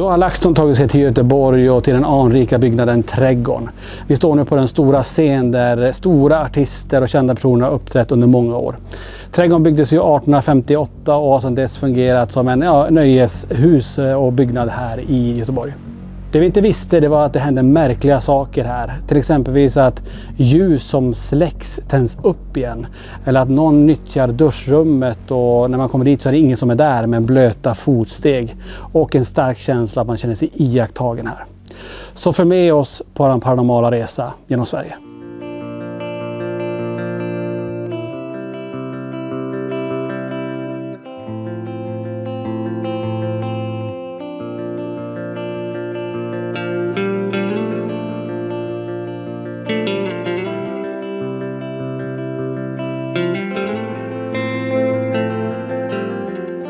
Då har LaxTon tagit sig till Göteborg och till den anrika byggnaden Trädgården. Vi står nu på den stora scen där stora artister och kända personer har uppträtt under många år. Trädgården byggdes ju 1858 och har sedan dess fungerat som en nöjeshus och byggnad här i Göteborg. Det vi inte visste det var att det hände märkliga saker här. Till exempelvis att ljus som släcks tänds upp igen. Eller att någon nyttjar duschrummet och när man kommer dit så är det ingen som är där med blöta fotsteg. Och en stark känsla att man känner sig iakttagen här. Så för med oss på en paranormala resa genom Sverige.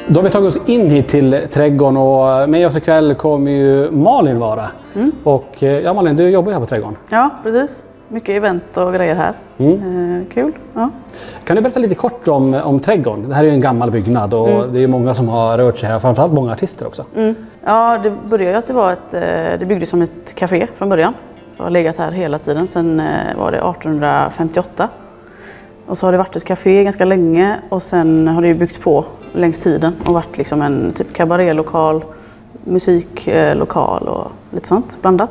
Då har vi tagit oss in hit till Trädgården och med oss ikväll kommer ju Malin vara. Och ja Malin, du jobbar här på Trädgården. Ja, precis. Mycket event och grejer här. Kul. Ja. Kan du berätta lite kort om Trädgården? Det här är ju en gammal byggnad och det är många som har rört sig här, framförallt många artister också. Ja, det började ju att det byggdes som ett café från början. Det har legat här hela tiden, sen var det 1858. Och så har det varit ett café ganska länge och sen har det ju byggt på längs tiden och varit liksom en typ kabarétlokal, musiklokal och lite sånt blandat.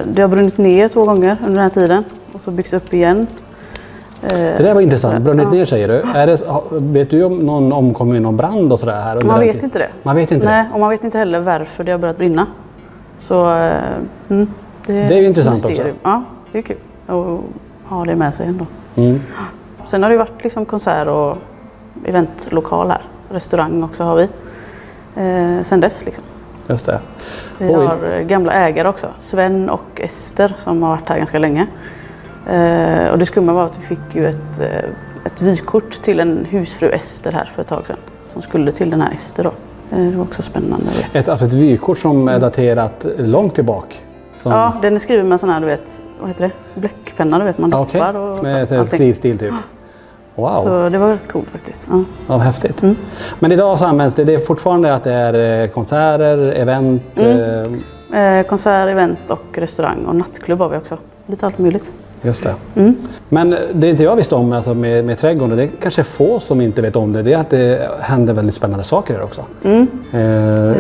Det har brunnit ner 2 gånger under den här tiden och så byggts upp igen. Det där var intressant. Brunnit ner säger du. Vet du om någon omkom i någon brand och sådär här? Man vet inte det. Man vet inte det. Och man vet inte heller varför det har börjat brinna. Så det är ju intressant också. Ja, det är kul att ha det med sig ändå. Sen har det varit liksom konsert och eventlokal här. Restaurang också har vi. Sen dess liksom. Just det. Vi har gamla ägare också. Sven och Ester som har varit här ganska länge. Och det skumma var att vi fick ju ett vykort till en husfru Ester här för ett tag sedan. Som skulle till den här Ester då. Det var också spännande. Ett vykort som är daterat långt tillbaka? Ja, den är skriven med sån här, du vet, vad heter det? Bläckpenna, du vet, man doppar och med skrivstil typ. Wow. Så det var rätt coolt faktiskt. Ja, häftigt. Men idag så används det är fortfarande att det är konserter, event? Konsert, event och restaurang och nattklubb har vi också. Lite allt möjligt. Just det. Men det inte jag visste om alltså med Trädgården, det är kanske få som inte vet om det, det är att det händer väldigt spännande saker där också.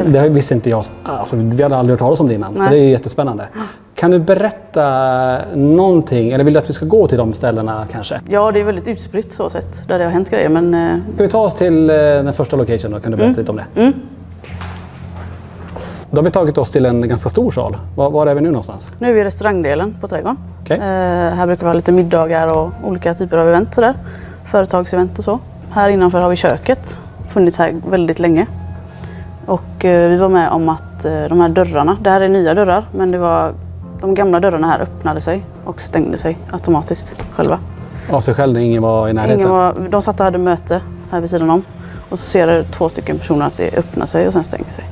Det visste inte jag, alltså, vi hade aldrig hört talas om det innan. Så det är jättespännande. Kan du berätta någonting, eller vill du att vi ska gå till de ställena kanske? Ja, det är väldigt utspritt så sett, där det har hänt grejer. Men... Ska vi ta oss till den första location då, kan du berätta lite om det? Då har vi tagit oss till en ganska stor sal. Var är vi nu någonstans? Nu är vi i restaurangdelen på Trädgården. Okay. Här brukar vi ha lite middagar och olika typer av event sådär. Företagsevent och så. Här innanför har vi köket. Funnits här väldigt länge. Och vi var med om att de här dörrarna, det här är nya dörrar, men det var de gamla dörrarna här öppnade sig och stängde sig automatiskt själva. Av sig själv när ingen var i närheten? De satt och hade möte här vid sidan om. Och så ser det 2 stycken personer att det öppnar sig och sen stänger sig.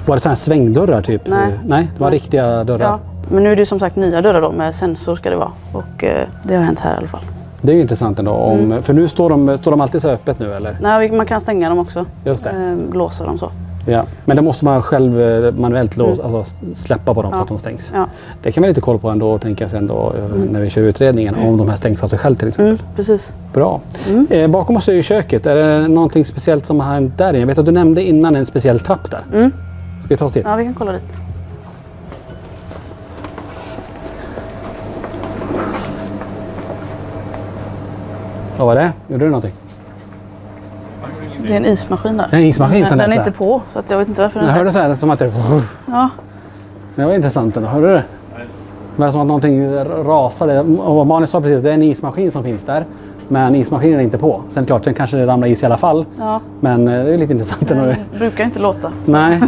Var det sådana här svängdörrar typ? Nej, det var riktiga dörrar. Ja, men nu är det som sagt nya dörrar då, med sensor ska det vara. Och det har hänt här i alla fall. Det är ju intressant ändå. För nu står de alltid så öppet nu eller? Nej, man kan stänga dem också. Just det. Låsa dem så. Ja, men det måste man själv manuellt alltså, släppa på dem så att de stängs. Ja. Det kan vi lite koll på ändå och tänka sen då när vi kör utredningen om de här stängs av sig själv till exempel. Precis. Bra. Bakom oss är ju köket. Är det någonting speciellt som har hänt där? Jag vet att du nämnde innan en speciell trapp där. Ska vi ta oss dit? Ja, vi kan kolla dit. Vad var det? Gjorde du någonting? Det är en ismaskin där. En ismaskin som den är inte på, så att jag vet inte varför den är. Jag hörde så här som att det... Ja. Det var intressant ändå. Hörde du det? Det var som att någonting rasade. Och Malin sa precis, det är en ismaskin som finns där. Men ismaskinen är inte på. Sen klart, sen kanske det ramlar is i alla fall. Ja. Men det är lite intressant ändå. Det brukar inte låta. Nej.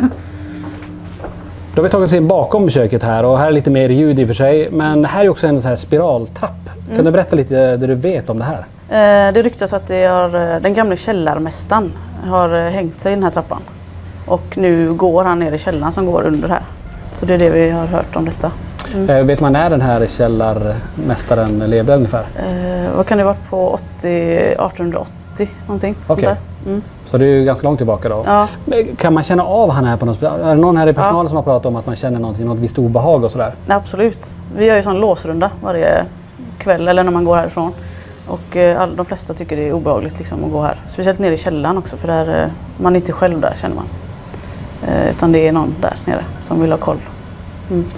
Då har vi tagit oss in bakom köket här och här är lite mer ljud i och för sig. Men här är också en så här spiraltrapp. Kan du berätta lite det du vet om det här? Det ryktas att den gamla källarmästaren har hängt sig i den här trappan. Och nu går han ner i källaren som går under här. Så det är det vi har hört om detta. Vet man när den här källarmästaren levde ungefär? Vad kan det vara på 1880 någonting? Okej. Så det är ju ganska långt tillbaka då. Ja. Kan man känna av han här på något sätt? Är det någon här i personalen som har pratat om att man känner något visst obehag och sådär? Absolut. Vi gör ju sån låsrunda varje kväll eller när man går härifrån. Och de flesta tycker det är obehagligt liksom, att gå här. Speciellt nere i källaren också, för där, man är inte själv där, känner man. Utan det är någon där nere som vill ha koll.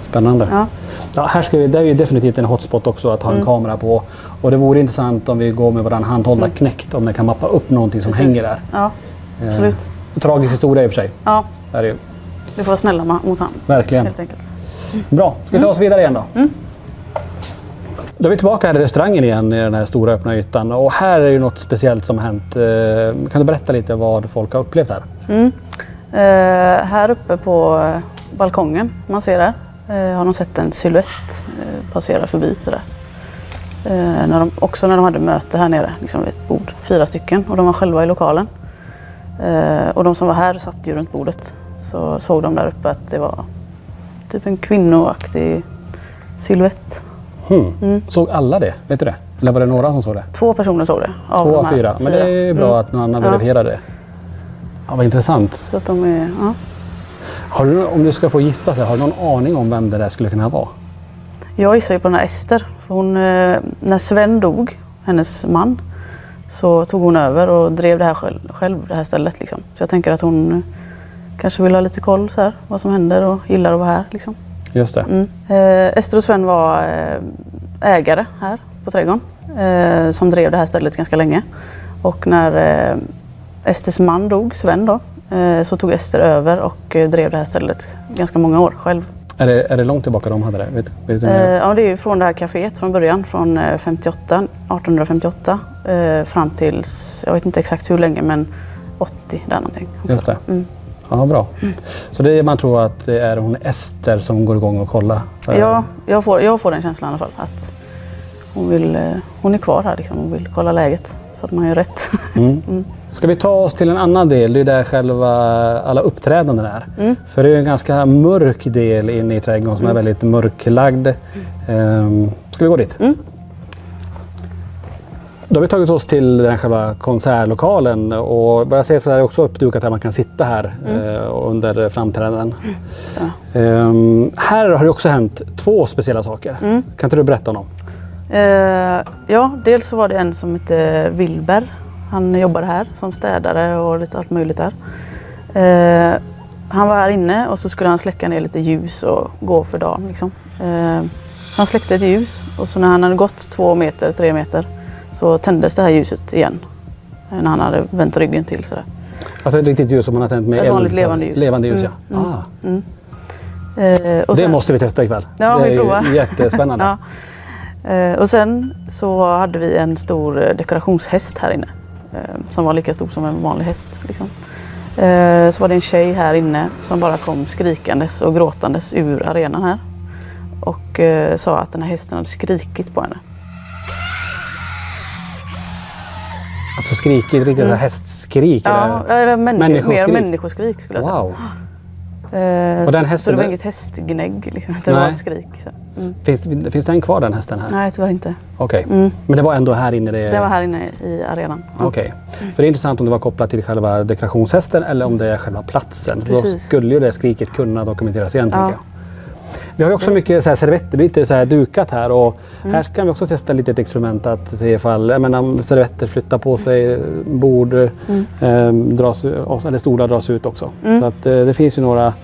Spännande. Ja. Ja, här ska det är ju definitivt en hotspot också att ha en kamera på. Och det vore intressant om vi går med våran handhållna knäckt, om den kan mappa upp någonting som hänger där. Ja, absolut. Tragisk historia i och för sig. Ja, är det. Vi får vara snälla mot han. Verkligen. Helt enkelt. Bra, ska vi ta oss vidare igen då? Då är vi tillbaka här i restaurangen igen i den här stora öppna ytan. Och här är ju något speciellt som har hänt. Kan du berätta lite vad folk har upplevt här? Här uppe på balkongen, man ser där, har de sett en silhuett passera förbi där. När de hade möte här nere, liksom vid ett bord, 4 stycken, och de var själva i lokalen. Och de som var här satt ju runt bordet. Så såg de där uppe att det var typ en kvinnoaktig silhuett. Såg alla det? Vet du det? Eller var det några som såg det? 2 personer såg det. 2 av 4. Men det är bra att någon annan verifierade det. Ja, vad intressant. Så att de är, ja. Har du, om du ska få gissa, så har du någon aning om vem det där skulle kunna vara? Jag gissar ju på den här Ester. Hon, när Sven dog, hennes man, så tog hon över och drev det här själv det här stället. Liksom. Så jag tänker att hon kanske vill ha lite koll så här, vad som händer och gillar att vara här. Liksom. Just det. Ester och Sven var ägare här på trädgården som drev det här stället ganska länge. Och när Esters man dog, Sven då, så tog Ester över och drev det här stället ganska många år själv. Är det långt tillbaka de hade det? Vet du ja, det är ju från det här kaféet från början, från 1858 fram till, jag vet inte exakt hur länge, men 80 där någonting. Också. Just det. Ja, bra. Så det är, man tror att det är hon Ester som går igång och kollar? Ja, jag får den känslan i alla fall. Att hon är kvar här liksom, och vill kolla läget så att man gör rätt. Ska vi ta oss till en annan del? Det är där själva alla uppträdanden är. För det är en ganska mörk del inne i trädgården som är väldigt mörklagd. Ska vi gå dit? Då har vi tagit oss till den själva konsertlokalen, och vad jag säger så är det också uppdukat där man kan sitta här under framträdanden. Här har det också hänt 2 speciella saker. Kan inte du berätta om dem? Ja, dels så var det en som heter Wilber. Han jobbade här som städare och lite allt möjligt där. Han var här inne och så skulle han släcka ner lite ljus och gå för dagen. Liksom. Han släckte ett ljus, och så när han hade gått 2 meter, 3 meter, så tändes det här ljuset igen. När han hade vänt ryggen till. Sådär. Alltså ett riktigt ljus som man har tänt med ett vanligt levande ljus. Levande ljus, Och det måste vi testa ikväll. Ja, det vi provar. Är jättespännande. Ja. Och sen så hade vi en stor dekorationshäst här inne. Som var lika stor som en vanlig häst. Liksom. Så var det en tjej här inne som bara kom skrikandes och gråtandes ur arenan här. Och sa att den här hästen hade skrikit på henne. Alltså skrikit, riktigt så här hästskrik? Ja, eller mer människoskrik skulle jag säga. Wow. Och den hästen, så det var inget hästgnägg, liksom. Det var ett skrik. Finns den kvar, den hästen här? Nej, tyvärr inte. Okej. Men det var ändå här inne? Det var här inne i arenan. Okej. För det är intressant om det var kopplat till själva dekorationshästen eller om det är själva platsen. Precis. Då skulle ju det skriket kunna dokumenteras igen, tänker jag. Vi har ju också mycket så här servetter, lite så här dukat här, och här kan vi också testa lite ett experiment att se ifall servetter flyttar på sig, bord dras, eller stolar dras ut också. Så att det finns ju några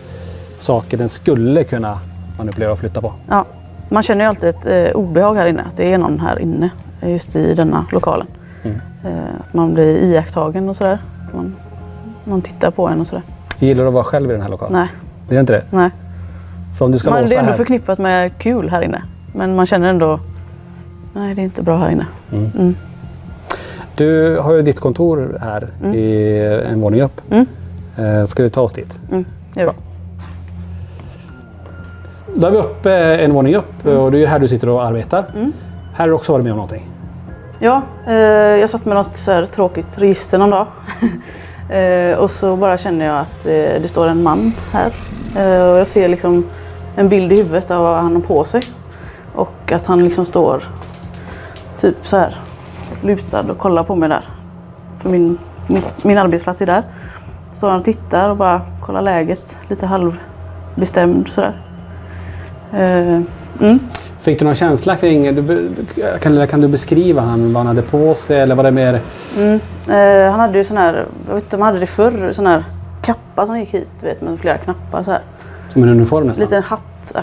saker den skulle kunna manipulera och flytta på. Ja, man känner ju alltid ett obehag här inne, att det är någon här inne just i denna lokalen. Att man blir iakttagen och sådär, man tittar på en och sådär. Gillar du att vara själv i den här lokalen? Nej. Det är inte det? Nej. Så om du ska det är ändå här förknippat med kul här inne. Men man känner ändå, nej, det är inte bra här inne. Du har ju ditt kontor här i en våning upp. Ska vi ta oss dit? Gör vi. Då är vi uppe en våning upp, och det är här du sitter och arbetar. Här har du också varit med om någonting. Ja, jag satt med något så här tråkigt register någon dag. Och så bara känner jag att det står en man här. Och jag ser liksom en bild i huvudet av vad han har på sig. Och att han liksom står typ så här lutad och kollar på mig där. För min min arbetsplats är där. Står han och tittar och bara kollar läget. Lite halvbestämd sådär. Fick du någon känsla kring, kan du beskriva vad han hade på sig eller var det mer? Han hade ju sån här, jag vet inte om han hade det förr, sån här kappa som gick hit, vet, med flera knappar så här. Som en uniform nästan? Liten hatt,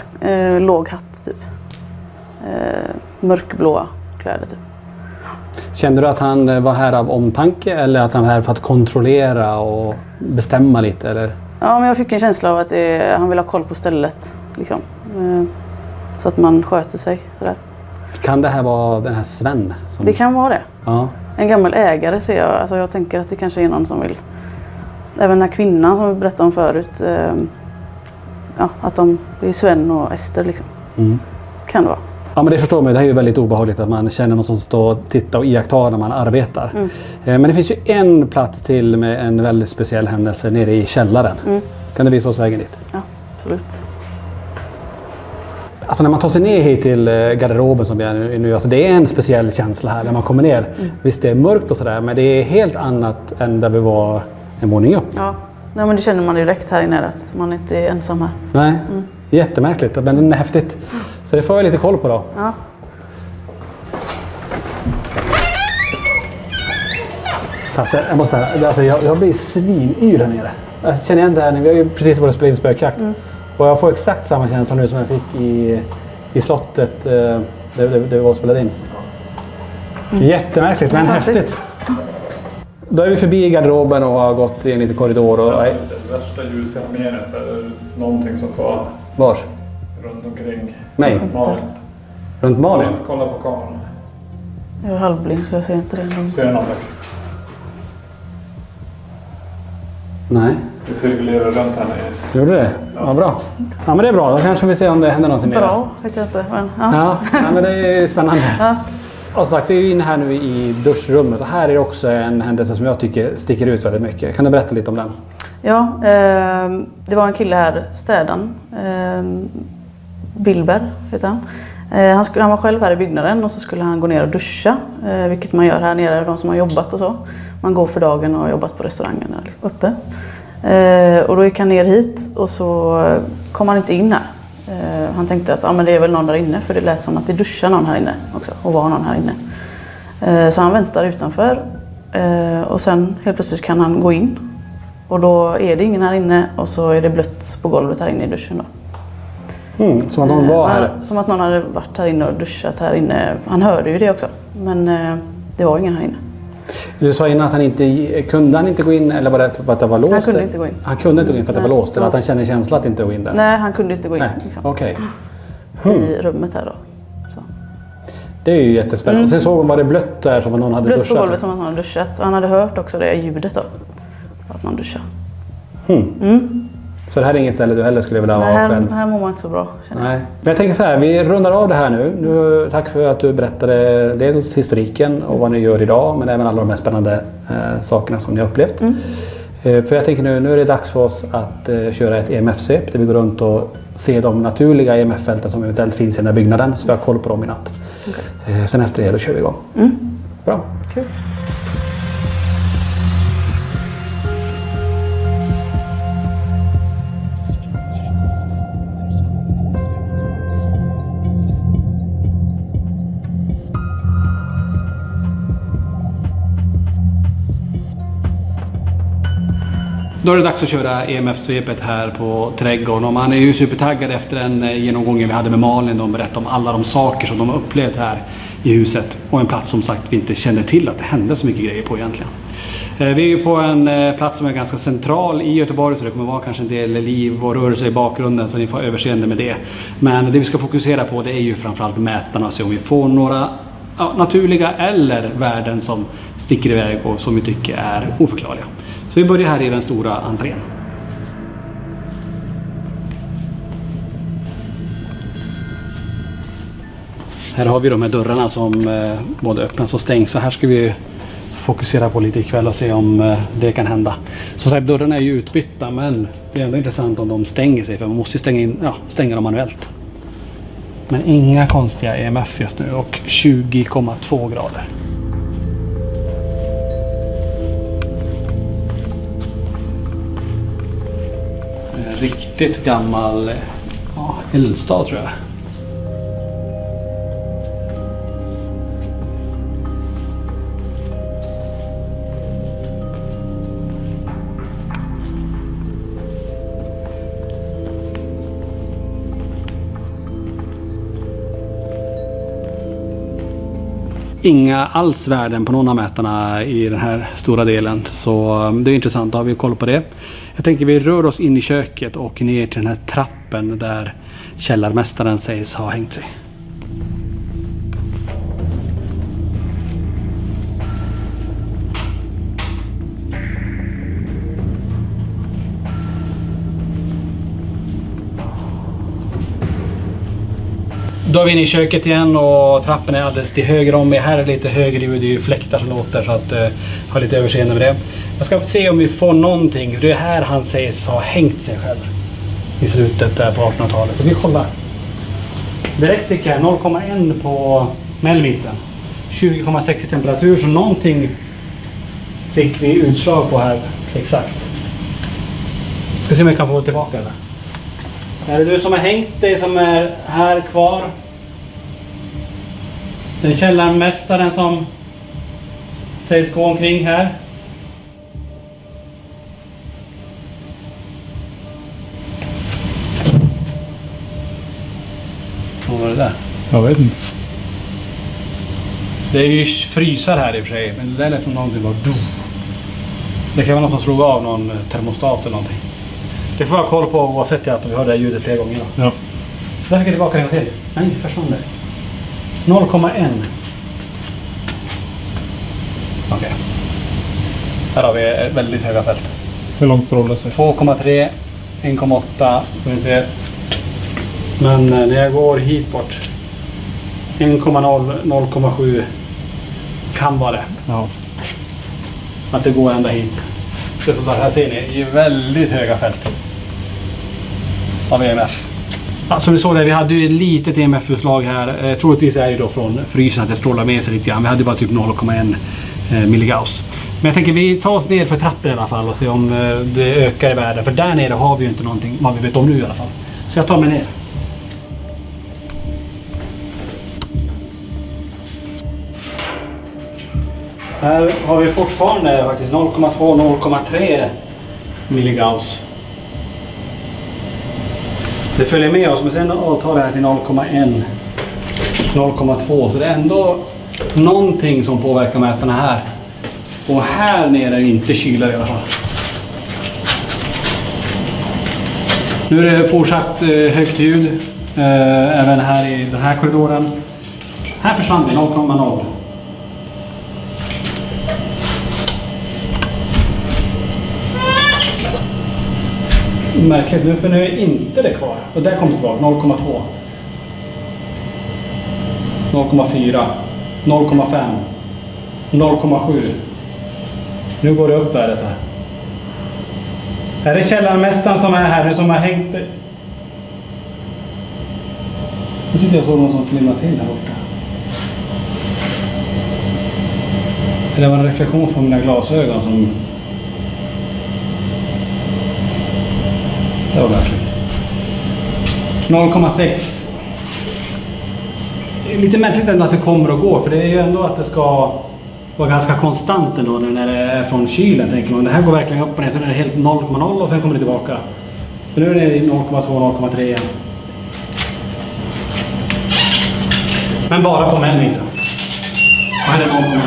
låg hatt typ. Mörkblåa kläder typ. Kände du att han var här av omtanke eller att han var här för att kontrollera och bestämma lite? Eller? Ja, men jag fick en känsla av att han vill ha koll på stället. Liksom. Så att man sköter sig. Sådär. Kan det här vara den här Sven? Det kan vara det. Ja. En gammal ägare ser jag. Alltså jag tänker att det kanske är någon som vill... Även den här kvinnan som vi berättade om förut. Att det är Sven och Ester liksom. Kan det vara. Ja, men det förstår man. Det här är ju väldigt obehagligt att man känner någon som står och tittar och iakttar när man arbetar. Men det finns ju en plats till med en väldigt speciell händelse nere i källaren. Kan det visa oss vägen dit? Ja, absolut. Alltså när man tar sig ner hit till garderoben som vi är nu, alltså det är en speciell känsla här när man kommer ner. Visst, det är mörkt och sådär, men det är helt annat än där vi var en våning upp. Ja, nej, men det känner man direkt här inne att man inte är ensam här. Nej, jättemärkligt, men det är häftigt. Så det får jag lite koll på då. Ja. Fast jag måste säga, alltså jag blir svinyr här nere. Jag känner igen det här, vi har ju precis varit och spelat in spökjakt. Och jag får exakt samma känsla nu som jag fick i slottet där vi var och spelade in. Jättemärkligt, men häftigt. Då är vi förbi garderoben och har gått i en liten korridor. Och... Det värsta ljusfenomenet är någonting som var Var? runt omkring Mig? Malin. Runt Malin? Kolla på kameran. Jag är halvblind så jag ser inte det. Ser någon där? Nej. Det cirkulerar runt här nere. Gjorde det? Ja, bra. Ja, men det är bra. Då kanske vi ser om det händer någonting mer. Bra, vet jag inte. Men, Ja, men det är spännande. Ja. Och sagt, vi är inne här nu i duschrummet och här är också en händelse som jag tycker sticker ut väldigt mycket. Kan du berätta lite om den? Ja, det var en kille här, städan. Wilber heter han. Han var själv här i byggnaden och så skulle han gå ner och duscha. Vilket man gör här nere, de som har jobbat och så. Man går för dagen och har jobbat på restaurangen uppe. Och då gick han ner hit och så kom han inte in här. Han tänkte att men det är väl någon där inne, för det lät som att det duschar någon här inne också och var någon här inne. Så han väntar utanför och sen helt plötsligt kan han gå in och då är det ingen här inne och så är det blött på golvet här inne i duschen då. Som att någon var här? Som att någon hade varit här inne och duschat här inne. Han hörde ju det också, men det var ingen här inne. Du sa innan att han inte kunde gå in eller var det för att det var låst? Han kunde inte gå in. Han kunde inte gå in för att det var låst eller att han kände känslan att inte gå in där? Nej, han kunde inte gå in. Liksom. Okej. I rummet här då. Så. Det är ju jättespännande. Sen såg var det blött där som att någon hade duschat? Blött på golvet som att någon hade duschat. Han hade hört också det ljudet då. Att man duschar. Så det här är inget ställe du heller skulle vilja ha själv? Här mår man inte så bra. Nej. Men jag tänker så här, vi rundar av det här nu. Tack för att du berättade dels historiken och vad ni gör idag, men även alla de här spännande sakerna som ni har upplevt. För jag tänker nu är det dags för oss att köra ett EMF-svep där vi går runt och ser de naturliga EMF-fälten som eventuellt finns i den här byggnaden, så vi har koll på dem i natt. Okay. Sen efter det då kör vi igång. Bra. Kul. Då är det dags att köra EMF-svepet här på trädgården och man är ju supertaggad efter den genomgången vi hade med Malin. De berättade om alla de saker som de har upplevt här i huset och en plats som sagt vi inte kände till att det hände så mycket grejer på egentligen. Vi är ju på en plats som är ganska central i Göteborg så det kommer vara kanske en del liv och rörelse i bakgrunden så ni får överseende med det. Men det vi ska fokusera på det är ju framförallt mätarna så om vi får några naturliga eller värden som sticker iväg och som vi tycker är oförklarliga. Så vi börjar här i den stora entrén. Här har vi de här dörrarna som både öppnas och stängs. Så här ska vi fokusera på lite ikväll och se om det kan hända. Som sagt, dörrarna är ju utbytta men det är ändå intressant om de stänger sig för man måste ju stänga dem manuellt. Men inga konstiga EMF just nu och 20,2 grader. riktigt gammal eldstad tror jag. Inga alls värden på någon av mätarna i den här stora delen. Så det är intressant, då har vi koll på det. Jag tänker vi rör oss in i köket och ner till den här trappen där källarmästaren sägs ha hängt sig. Då är vi inne i köket igen och trappen är alldeles till höger om mig. Här är lite högre ljud, det är ju fläktar som låter, så att ha lite överseende med det. Jag ska se om vi får någonting. Det är här han sägs ha hängt sig själv i slutet där på 1800-talet. Så vi kollar. Direkt fick jag 0,1 på Melviten. 20,6 i temperatur, så någonting fick vi utslag på här exakt. Ska se om vi kan få tillbaka det. Är det du som har hängt dig som är här kvar? Den källarmästaren som sägs gå omkring här. Vad var det där? Jag vet inte. Det är ju frysar här i och för sig, men det där lät som någonting bara... Det kan vara någon som slog av någon termostat eller någonting. Det får jag koll på oavsett att vi hörde det ljudet flera gånger. Ja. Där fick jag tillbaka en till. Nej, försvann det. 0,1. Okej. Här har vi väldigt höga fält. Hur långt strålar sig? 2,3, 1,8 som vi ser. Men när jag går hit bort 1,0, 0,7 kan vara det. Ja. Att det går ända hit. Så där, här ser ni, är väldigt höga fält av EMF. Ja, som ni såg där, vi hade ju ett litet EMF-utslag här. Troligtvis är det då från frysen att det strålar med sig lite grann. Vi hade bara typ 0,1 milligauss. Men jag tänker vi tar oss ner för trappor i alla fall och ser om det ökar i världen. För där nere har vi ju inte någonting vad vi vet om nu i alla fall. Så jag tar mig ner. Här har vi fortfarande faktiskt 0,2-0,3 milligauss. Det följer med oss, men sen avtar det här till 0,1, 0,2. Så det är ändå någonting som påverkar mätarna här. Och här nere är det inte kyla i alla fall. Nu är det fortsatt högt ljud. Även här i den här korridoren. Här försvann det 0,0. Märkligt, nu för nu är inte det kvar. Och där kommer det tillbaka, 0,2. 0,4. 0,5. 0,7. Nu går det upp värdet här. Är det källarmästaren som är här nu som har hängt? Jag tyckte jag såg någon som flimrade till här borta. Det var en reflektion från mina glasögon som... Det var verkligt. 0,6. Det är lite märkligt ändå att det kommer och går. För det är ju ändå att det ska vara ganska konstant ändå när det är från kylen. Tänker man. Det här går verkligen upp och ner. Sen är det helt 0,0 och sen kommer det tillbaka. Så nu är det 0,2, 0,3 igen. Men bara på Melviten. Och här är 0,0.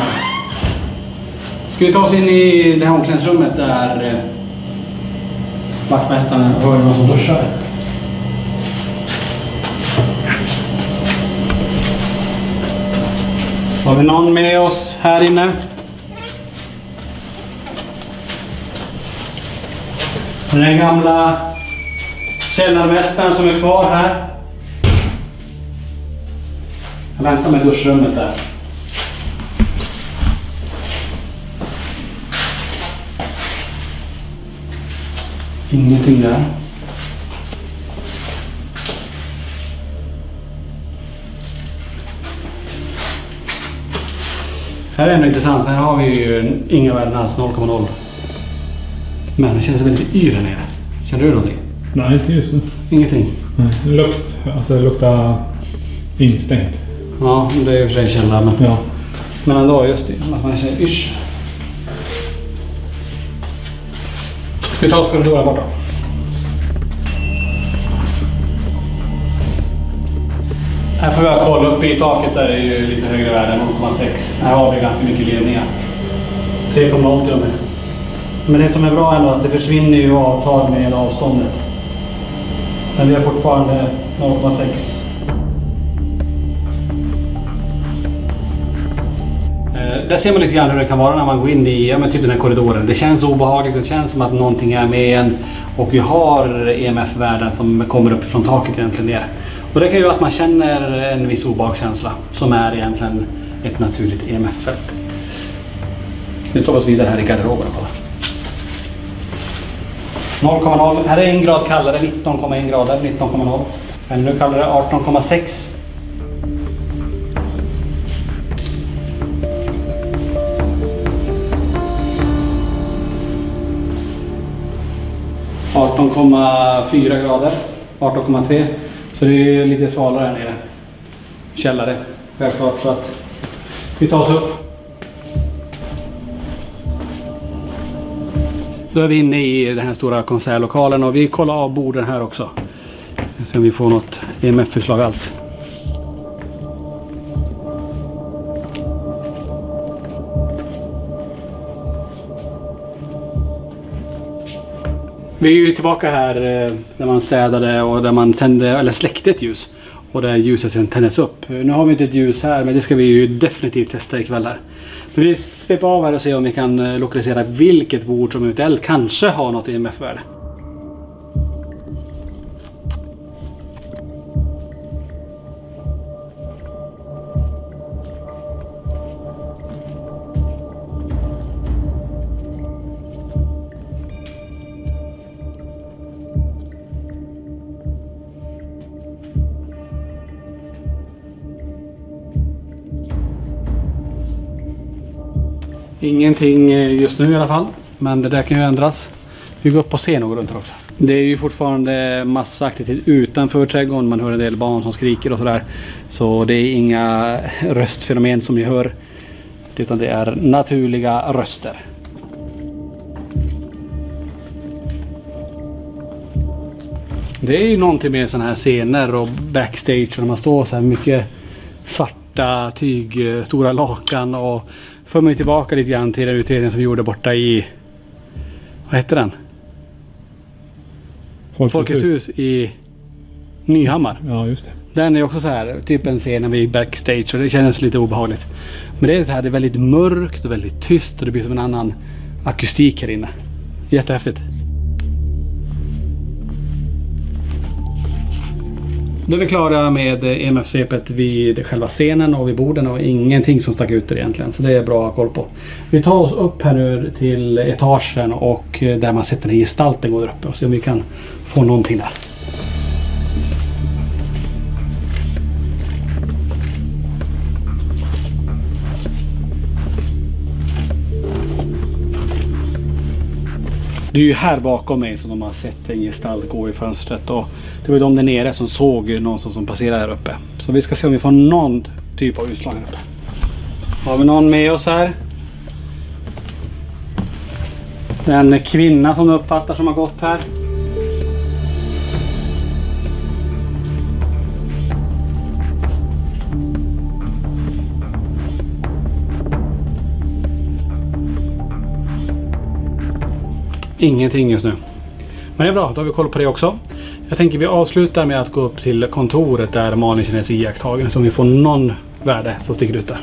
Ska vi ta oss in i det här omklädningsrummet där... vaktmästaren hör någon som duschar. Har vi någon med oss här inne? Den gamla källarmästaren som är kvar här. Jag väntar med duschrummet där. Ingenting där. Här är ändå intressant. Här har vi ju inga värden alls, 0,0. Men det känns väldigt yr där nere. Känner du någonting? Nej, inte just nu. Ingenting? Lukt, alltså det luktar instängt. Ja, det är ju för sig källa, men... Ja. Men ändå, just det. Att man säger ysch. Ska vi ta oss korridoren borta? Här får vi kolla upp i taket, så är det ju lite högre värde än 0,6. Här har vi ganska mycket ledningar. 3,0 till och med. Men det som är bra ändå är att det försvinner ju avtal med avståndet. Men vi har fortfarande 0,6. Där ser man lite grann hur det kan vara när man går in i typ den här korridoren. Det känns obehagligt, det känns som att någonting är med en. Och vi har EMF-värden som kommer upp från taket egentligen ner. Och det kan ju vara att man känner en viss obehagskänsla som är egentligen ett naturligt EMF-fält. Nu tar vi oss vidare här i garderoben och kolla. 0,0. Här är 1 grad kallare, 19,1 grader, 19,0. Men nu kallar det 18,6. ,4 grader, 18,3. Så det är lite svalare här nere. Källare, självklart, så att vi tar oss upp. Då är vi inne i den här stora konsertlokalen och vi kollar av borden här också. Se om vi får något EMF-förslag alls. Vi är ju tillbaka här där man städade och där man tände, eller släckte ett ljus. Och där ljuset sen tändes upp. Nu har vi inte ett ljus här, men det ska vi ju definitivt testa ikväll här. Men vi sveper av här och ser om vi kan lokalisera vilket bord som eventuellt kanske har något EMF-värde. Ingenting just nu i alla fall, men det där kan ju ändras. Vi går upp och ser något runt här också. Det är ju fortfarande massa aktivitet utanför trädgården. Man hör en del barn som skriker och sådär. Så det är inga röstfenomen som ni hör, utan det är naturliga röster. Det är ju någonting med sådana här scener och backstage när man står så här mycket svarta tyg, stora lakan, och för mig tillbaka lite grann till den utredningen som vi gjorde borta i, vad heter den? Folkets hus i Nyhammar. Ja, just det. Den är också så här, typ en scen när vi gick backstage, och det känns lite obehagligt. Men det är så här, det är väldigt mörkt och väldigt tyst och det blir som en annan akustik här inne. Jättehäftigt. Då är vi klara med EMF-svepet vid själva scenen och vid borden och ingenting som stack ut egentligen. Så det är bra att ha koll på. Vi tar oss upp här nu till etagen och där man sätter den här gestalten går där uppe och se om vi kan få någonting där. Det är ju här bakom mig som de har sett en gestalt gå i fönstret, och det var de där nere som såg någon som passerade här uppe. Så vi ska se om vi får någon typ av utslag här uppe. Har vi någon med oss här? En kvinna som uppfattar som har gått här. Ingenting just nu. Men det är bra, då har vi koll på det också. Jag tänker vi avslutar med att gå upp till kontoret där Malin känner sig iakttagen, så vi får någon värde som sticker ut där.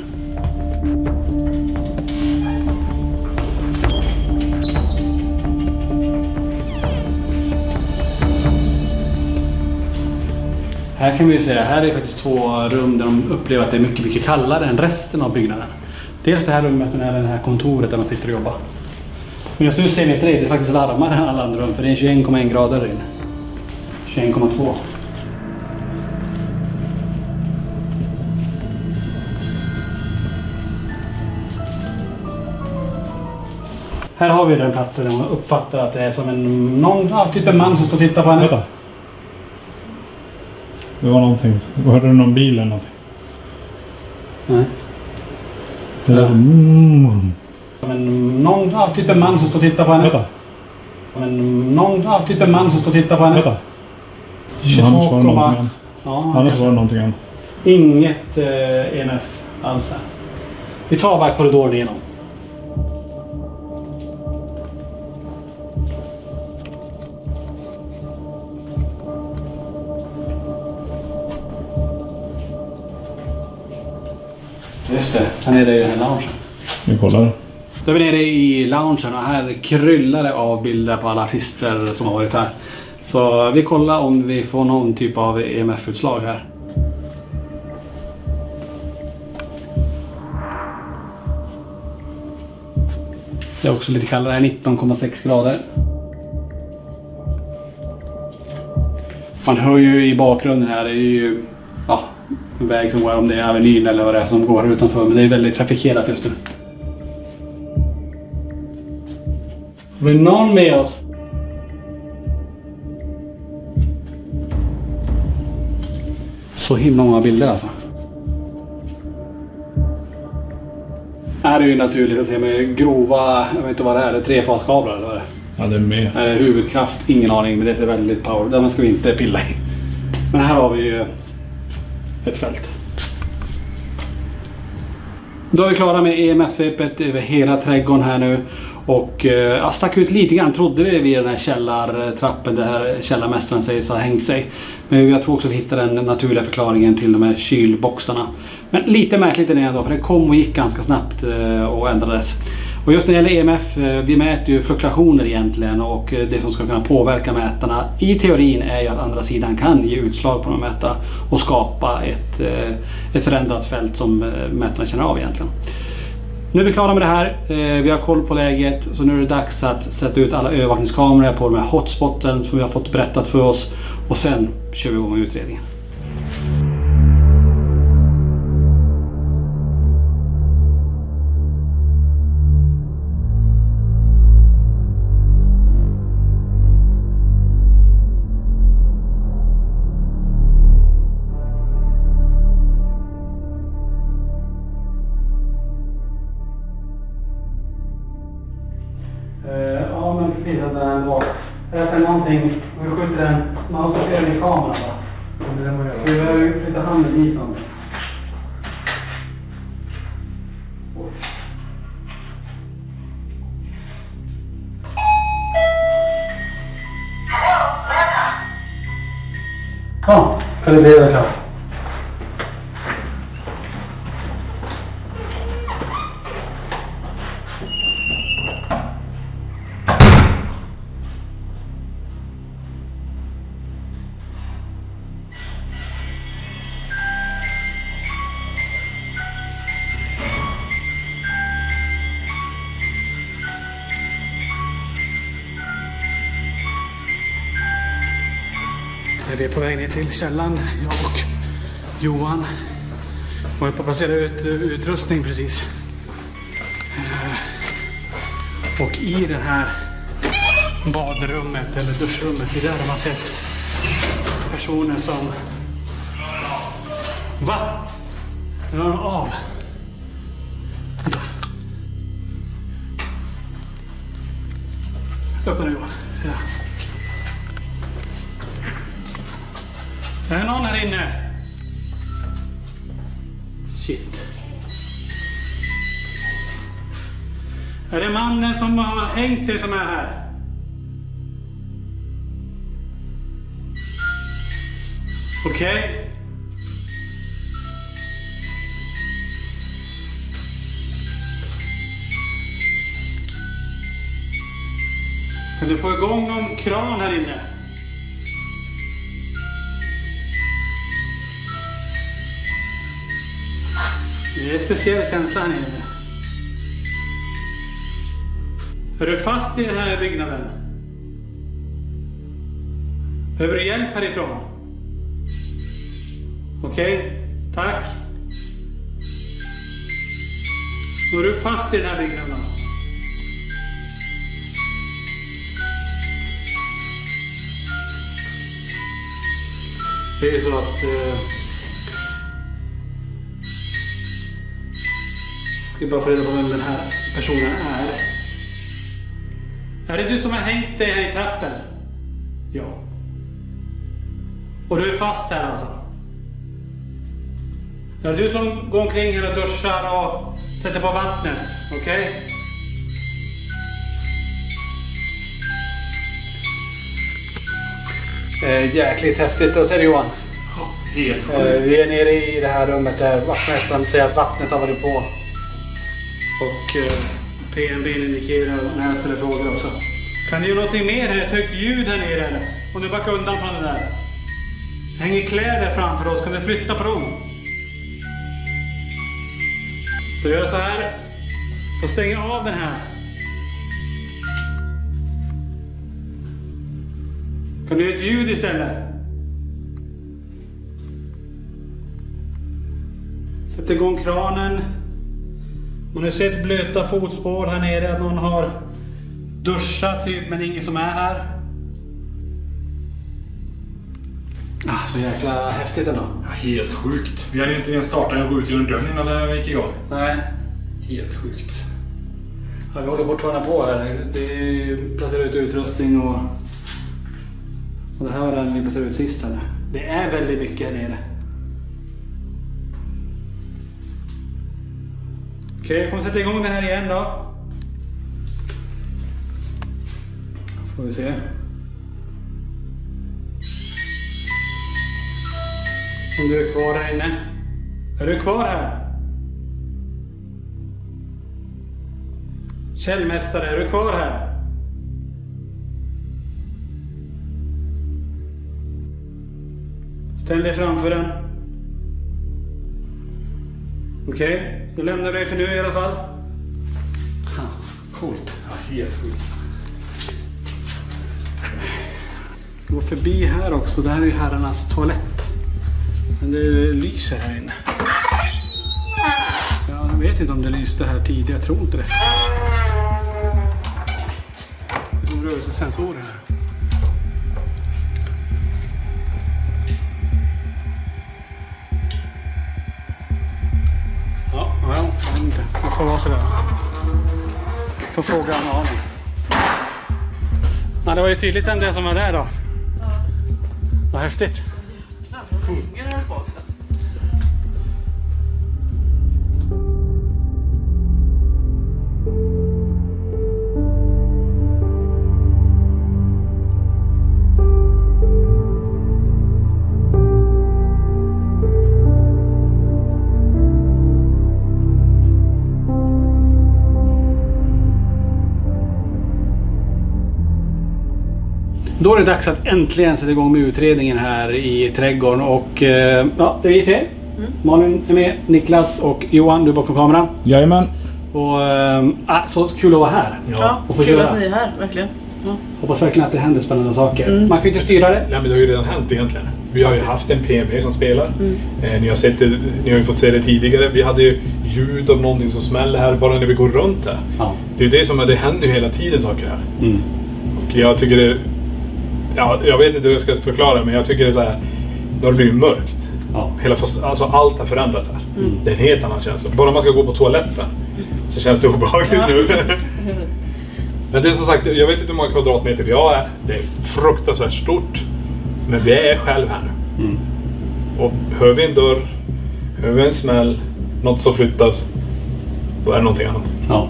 Här kan vi ju säga, här är faktiskt 2 rum där de upplever att det är mycket, mycket kallare än resten av byggnaden. Dels det här rummet och det här kontoret där de sitter och jobbar. Men just nu ser vi inte det är faktiskt varmare än alla andra rum, för det är 21,1 grader där inne. 21,2. Här har vi den platsen där man uppfattar att det är som typ en man som står och tittar på henne. Vänta. Det var någonting. Hörde du någon bil eller någonting? Nej. Det lät typ en man som står och tittar på henne. Vänta. Typ en man som står och tittar på henne. Vänta. Annars var det någonting annat. Ja, Annars var det någonting annat. Inget EMF alls här. Vi tar bara korridoren igenom. Just det, här nere är den här loungen. Vi kollar. Då är vi nere i loungen och här kryllar det av bilder på alla artister som har varit här. Så vi kollar om vi får någon typ av EMF-utslag här. Det är också lite kallare, 19,6 grader. Man hör ju i bakgrunden här, det är ju en väg som går, om det är Avenyn eller vad det är som går utanför, men det är väldigt trafikerat just nu. Har vi någon med oss? Så himla många bilder alltså. Här är ju naturligt att se med grova, jag vet inte vad det är 3-faskablar eller vad det är. Ja, det är med. Huvudkraft, ingen aning, men det ser väldigt power. Den ska vi inte pilla i. Men här har vi ju ett fält. Då är vi klara med EMF-svepet över hela trädgården här nu. Och jag stack ut lite grann, trodde vi vid den här källartrappen där källarmästaren sägs ha hängt sig. Men jag tror också vi hittade den naturliga förklaringen till de här kylboxarna. Men lite märkligt är det ändå, för det kom och gick ganska snabbt och ändrades. Och just när det gäller EMF, vi mäter ju fluktuationer egentligen, och det som ska kunna påverka mätarna i teorin är ju att andra sidan kan ge utslag på de mätarna och skapa ett förändrat fält som mätarna känner av egentligen. Nu är vi klara med det här, vi har koll på läget, så nu är det dags att sätta ut alla övervakningskameror på de här hotspoten som vi har fått berättat för oss, och sen kör vi igång med utredningen. Ja, men precis att den var. Det är någonting, vi skjuter den, man ska köra den i kameran va? Vi behöver flytta handen dit någon. Ja, kan det bli det klart. Vi är på väg ner till källan, jag och Johan. Och jag på att placera ut utrustning precis. Och i det här badrummet eller duschrummet, det är där de har sett personer som... Va? Nu har de av. Öppna Johan. Ja. Är det någon här inne? Shit. Är det mannen som har hängt sig som är här? Okej. Kan du få igång någon kran här inne? Det är en speciell känsla här nere. Är du fast i den här byggnaden? Behöver du hjälp härifrån? Okej, tack. Nu är du fast i den här byggnaden. Det är så att... ska bara få reda på vem den här personen är. Är det du som har hängt dig här i trappen? Ja. Och du är fast här alltså? Är det du som går omkring här och duschar och sätter på vattnet? Okej? Jäkligt häftigt. Och så är det Johan. Helt Vi är nere i det här rummet där vaktmästaren säger att vattnet har varit på. Och PM-bilen indikerar när jag ställer frågor också. Kan du göra någonting mer här? Ett högt ljud här nere eller? Om du backar undan från det där. Hänger kläder framför oss. Kan du flytta på dem? Så vi gör så här. Och stänger av den här. Kan du göra ett ljud istället? Sätt igång kranen. Man har sett blöta fotspår här nere. Att någon har duschat typ, men ingen som är här. Så jäkla häftigt ändå. Ja, helt sjukt. Vi hade ju inte ens startat och gå ut genom dörren innan det gick igång. Nej. Helt sjukt. Ja, vi håller fortfarande på här. Det placerar ut utrustning och det här var den vi placerade ut sist här. Det är väldigt mycket här nere. Okej, jag kommer sätta igång det här igen då. Får vi se. Om du är kvar här inne. Är du kvar här? Källmästare, är du kvar här? Ställ dig framför den. Okej, då lämnar dig för nu i alla fall. Coolt. Ja, helt sjukt. Gå förbi här också. Det här är ju herrarnas toalett. Men det lyser här inne. Jag vet inte om det lyste här tidigare. Jag tror inte det. Det är som rörelsesensorer här. Ja, jag vet inte. Det får vara sådär. Får fråga en aning. Ja, det var ju tydligt vem det som var där då. Ja. Vad häftigt. Då är det dags att äntligen sätta igång med utredningen här i trädgården och ja, det är vi tre. Malin är med, Niklas och Johan, du är bakom kameran. Jajamän. Och så kul att vara här. Ja, och få kul köra. att ni är här, verkligen. Ja. Hoppas verkligen att det händer spännande saker. Man kan ju inte styra det. Nej, men det har ju redan hänt egentligen. Vi har ju haft en PMP som spelar. Ni har sett det, ni har ju fått se det tidigare. Vi hade ju ljud av någonting som smäller här bara när vi går runt här. Ja. Det är ju det som är, det händer ju hela tiden saker här. Och jag tycker det, ja, jag vet inte hur jag ska förklara, men jag tycker det är så här, då har det blivit mörkt. Ja. Alltså allt har förändrats här. Det är en helt annan känsla. Bara man ska gå på toaletten så känns det obehagligt nu. Men det är som sagt, jag vet inte hur många kvadratmeter vi har här. Det är fruktansvärt stort. Men vi är själv här nu. Och hör vi en dörr, hör vi en smäll, något som flyttas, då är det någonting annat. Ja.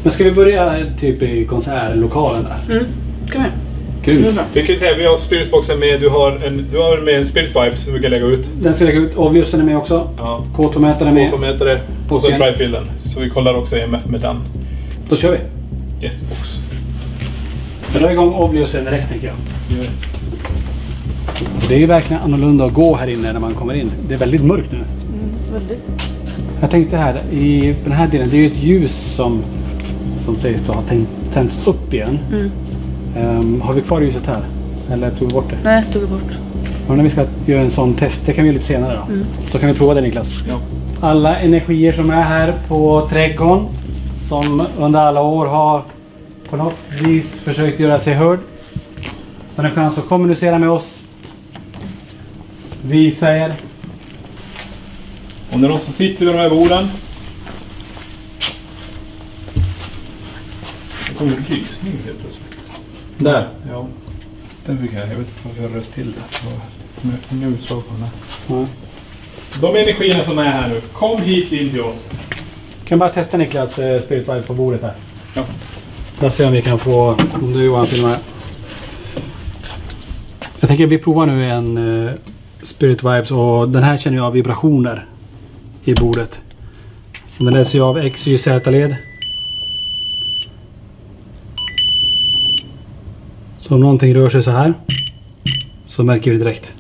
Men ska vi börja typ i konsertlokalen där? Kan vi? Grymt. Vi kan ju säga, vi har spiritboxen med, du har med en spirit vibe som vi kan lägga ut. Den ska lägga ut, avlysen är med också. Ja. K2-mätaren är med. K2-mätare och så dryfielden. Så vi kollar också EMF med den. Då kör vi. Yes, box. Jag drar igång avlysen direkt tänker jag. Det är ju verkligen annorlunda att gå här inne när man kommer in. Det är väldigt mörkt nu. Väldigt. Jag tänkte här, i den här delen, det är ju ett ljus som sägs då ha tänts upp igen. Har vi kvar ljuset här? Eller tog vi bort det? Nej, tog vi bort. Ja, när vi ska göra en sån test, det kan vi göra lite senare då. Så kan vi prova det, Niklas. Ja. Alla energier som är här på trädgården, som under alla år har på något vis försökt göra sig hörd. Så ni kan alltså kommunicera med oss visa er. Om det är någon som sitter vid de här borden. Det kommer en lysning helt plötsligt. Där? Ja. Den fick jag vet inte varför jag röst till där. Det var inga utslag på den här. Ja. De energierna som är här nu, kom hit in till oss. Kan bara testa Niklas Spirit Vibe på bordet här. Ja. Låt oss se om vi kan få, om du Johan filmar. Jag tänker att vi provar nu en Spirit Vibes och den här känner jag vibrationer i bordet. Den läser jag av X, Y, Z-led. Så om någonting rör sig så här så märker vi det direkt.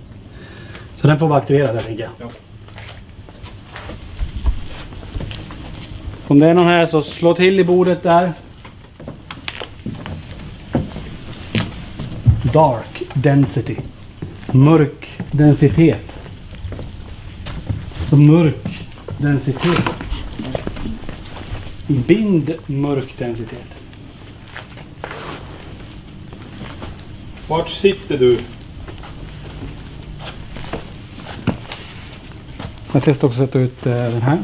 Så den får vara aktiverad där tänker jag. Ja. Om det är någon här så slå till i bordet där. Dark density. Mörk densitet. Så mörk densitet. Bind mörk densitet. Vart sitter du? Jag testar också att sätta ut den här.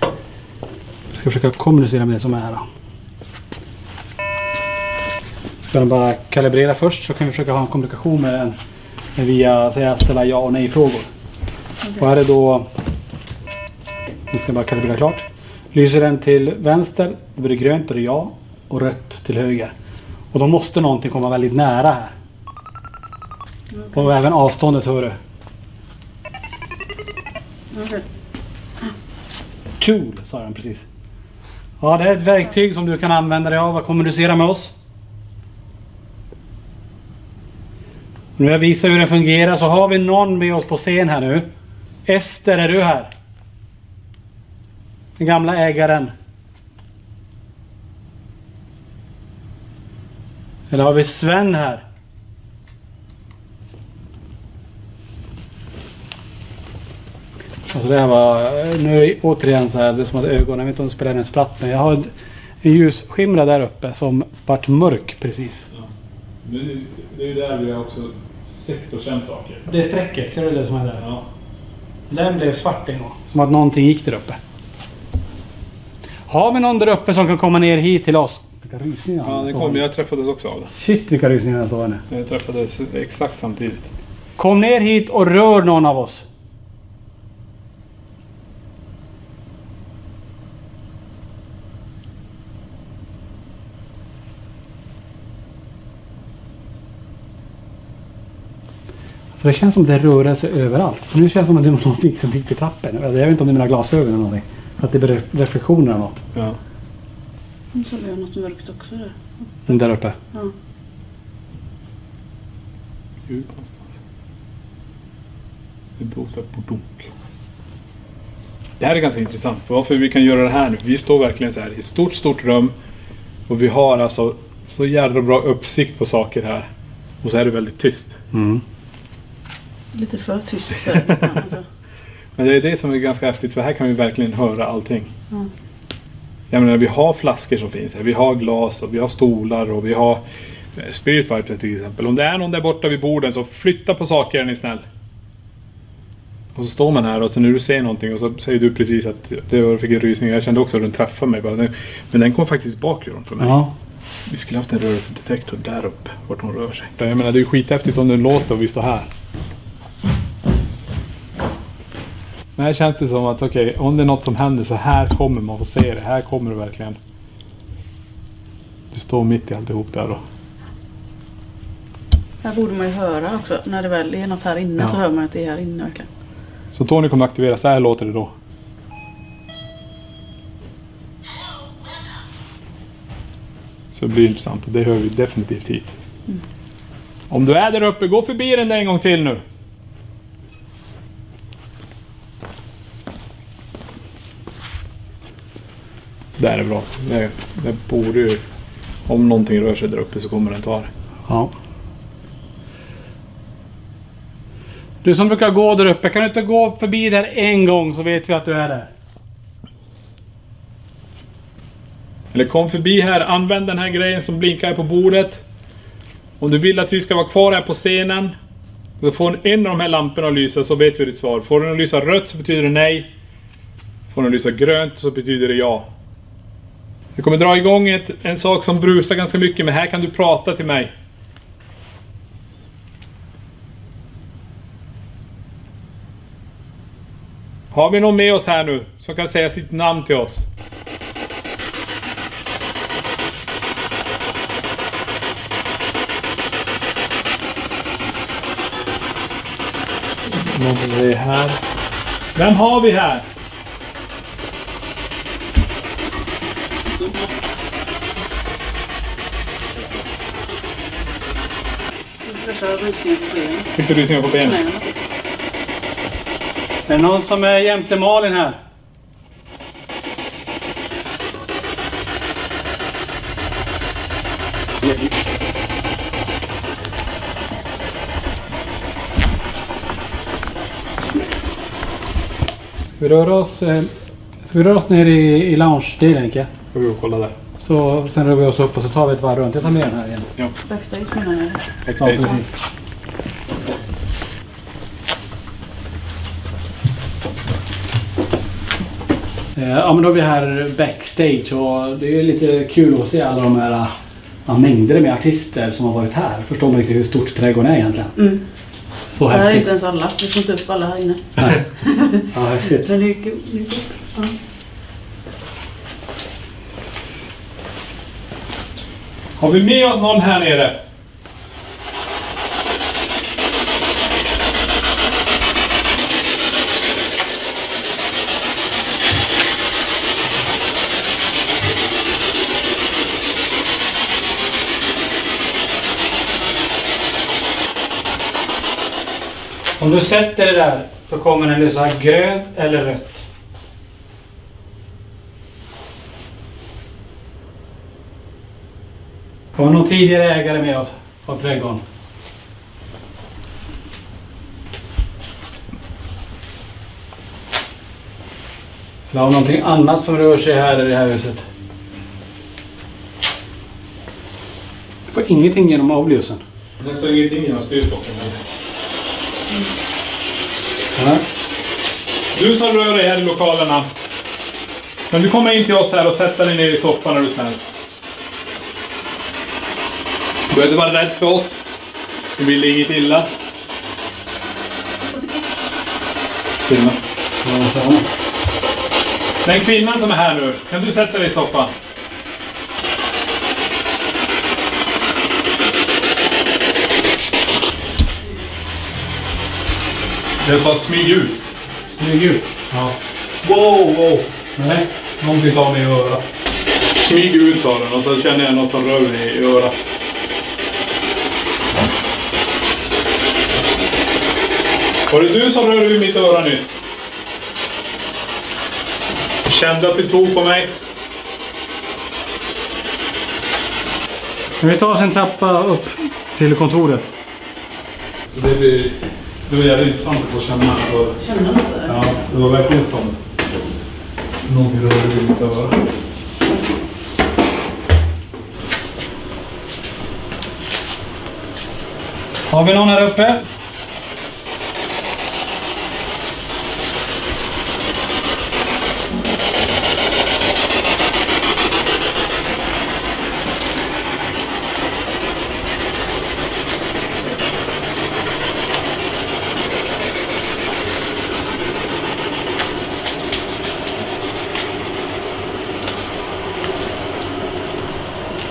Jag ska försöka kommunicera med det som är här då. Ska den bara kalibrera först så kan vi försöka ha en kommunikation med den via ställa ja och nej frågor. Och här är då, nu ska jag bara kalibrera klart. Lyser den till vänster, då blir det grönt och det är ja, och rött till höger. Och då måste någonting komma väldigt nära här. Okay. Och även avståndet hör du. Okay. Tool sa den precis. Ja, det är ett verktyg som du kan använda dig av att kommunicera med oss. Nu jag visar hur den fungerar så har vi någon med oss på scen här nu. Ester, är du här? Den gamla ägaren. Eller har vi Sven här? Alltså det här var, nu är det återigen så här, det är som att ögonen, jag vet inte om det spelar en spratt, men jag har en ljusskimra där uppe som vart mörk precis. Ja. Det är ju där vi har också sett och känt saker. Det är strecket, ser du det som är där? Ja. Den blev svart en gång, som att någonting gick där uppe. Har vi någon där uppe som kan komma ner hit till oss? Vilka rysningar. Ja, det kom. Jag träffades också av det. Shit, vilka rysningar jag såg nu. Jag träffades exakt samtidigt. Kom ner hit och rör någon av oss. Så det känns som det rör sig överallt. Nu känns det som att det är någonting som gick till trappen. Jag vet inte om det är mina glasögon eller någonting. Att det blir reflektioner eller något. Ja. Så är det något mörkt också där. Den där uppe. Ja. Ut någonstans. Det blåser på dunk. Det här är ganska intressant. Varför vi kan göra det här nu. Vi står verkligen så här i ett stort rum. Och vi har alltså så jävla bra uppsikt på saker här. Och så är det väldigt tyst. Mm. Lite för tyst så här nästan, alltså. Men det är det som är ganska häftigt. För här kan vi verkligen höra allting. Ja. Jag menar, vi har flaskor som finns här. Vi har glas och vi har stolar och vi har Spirit Vibe till exempel. Om det är någon där borta vid borden så flytta på saker, är ni snäll. Och så står man här och så när du ser någonting och så säger du precis att det fick en rysning. Jag kände också att den träffade mig bara. Men den kom faktiskt bakifrån för mig. Ja. Vi skulle haft en rörelsedetektor där uppe, vart hon rör sig. Jag menar, det är ju skithäftigt om den låter och vi står här. Men här känns det som att okej, om det är något som händer så här kommer man få se det. Här kommer det verkligen. Du står mitt i alltihop där då. Här borde man ju höra också. När det väl är något här inne så hör man att det är här inne verkligen. Så Tony kommer aktivera, så här låter det då. Så det blir intressant och det hör vi definitivt hit. Mm. Om du är där uppe, gå förbi den där en gång till nu. Där är bra. Det borde ju, om någonting rör sig där uppe så kommer den ta det. Ja. Du som brukar gå där uppe, kan du inte gå förbi där en gång så vet vi att du är där. Eller kom förbi här, använd den här grejen som blinkar här på bordet. Om du vill att vi ska vara kvar här på scenen Så får en av de här lamporna att lysa så vet vi ditt svar. Får den att lysa rött så betyder det nej. Får den att lysa grönt så betyder det ja. Vi kommer dra igång en sak som brusar ganska mycket, men här kan du prata till mig. Har vi någon med oss här nu som kan säga sitt namn till oss? Någon som säger här. Vem har vi här? Fick du rysningar på benen? Är det någon som är jämte Malin här? Ska vi röra oss ner i lounge-delen, Nicke? Ska vi gå och kolla där. Så sen rör vi oss upp och så tar vi ett varv runt. Jag tar med den här igen. Ja. Backstage menar jag. Backstage. Ja, precis. Ja, men då är vi här backstage och det är lite kul att se alla de här mängder med artister som har varit här. Förstår man riktigt hur stort trädgården är egentligen. Mm. Så det här häftigt. är inte ens alla. Vi får inte upp alla här inne. Nej. Ja, häftigt. Men det är kul. Ja. Har vi med oss någon här nere? Om du sätter det där så kommer den lysa grönt eller rött. Har vi någon tidigare ägare med oss av trädgården? Eller har vi någonting annat som rör sig här i det här huset? Jag får ingenting genom avlysen. Det står ingenting genom spritboxen. Ja. Du som rör dig här i lokalerna. Men du kommer in till oss här och sätter dig ner i soffan när du är snäll. Du behöver inte vara rädd för oss. Det blir inget illa. Filma. Den kvinnan som är här nu, kan du sätta dig i soffan? Den sa smyg ut. Smyg ut. Ja. Wow. Nej. Någonting tar mig i örat. Smyg ut sa den och så känner jag något som rör mig i örat. Var det du som rörde vid mitt öra nyss? Jag kände att du tog på mig. Vi tar oss en trappa upp till kontoret. Så det var jävligt intressant att känna. Känner du det? Ja, det var verkligen som någon rörde vid mitt öra. Har vi någon här uppe?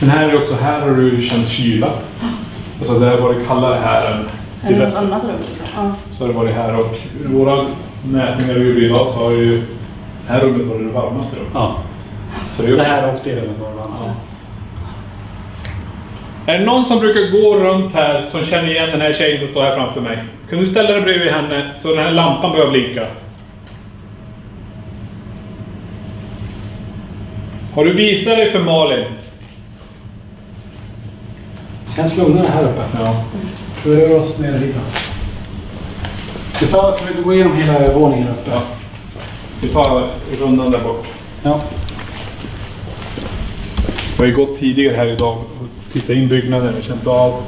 Men här är också, här har du känt kyla. Alltså det har varit kallare här än Är det något annat rum också? Ja. Så har det varit här och våra mätningar vi gjorde idag så har ju det här rummet varit det varmaste rummet. Ja. Så det här och det rummet var det varmaste. Är det någon som brukar gå runt här som känner igen den här tjejen som står här framför mig? Kan du ställa dig bredvid henne så den här lampan börjar blinka? Har du visat dig för Malin? Känns lugnare här uppe. Ja. Vi rör oss ner lite. Vi går igenom hela våningen uppe. Ja. Vi tar rundan där bort. Ja. Vi har ju gått tidigare här idag och tittat in byggnaden och känt av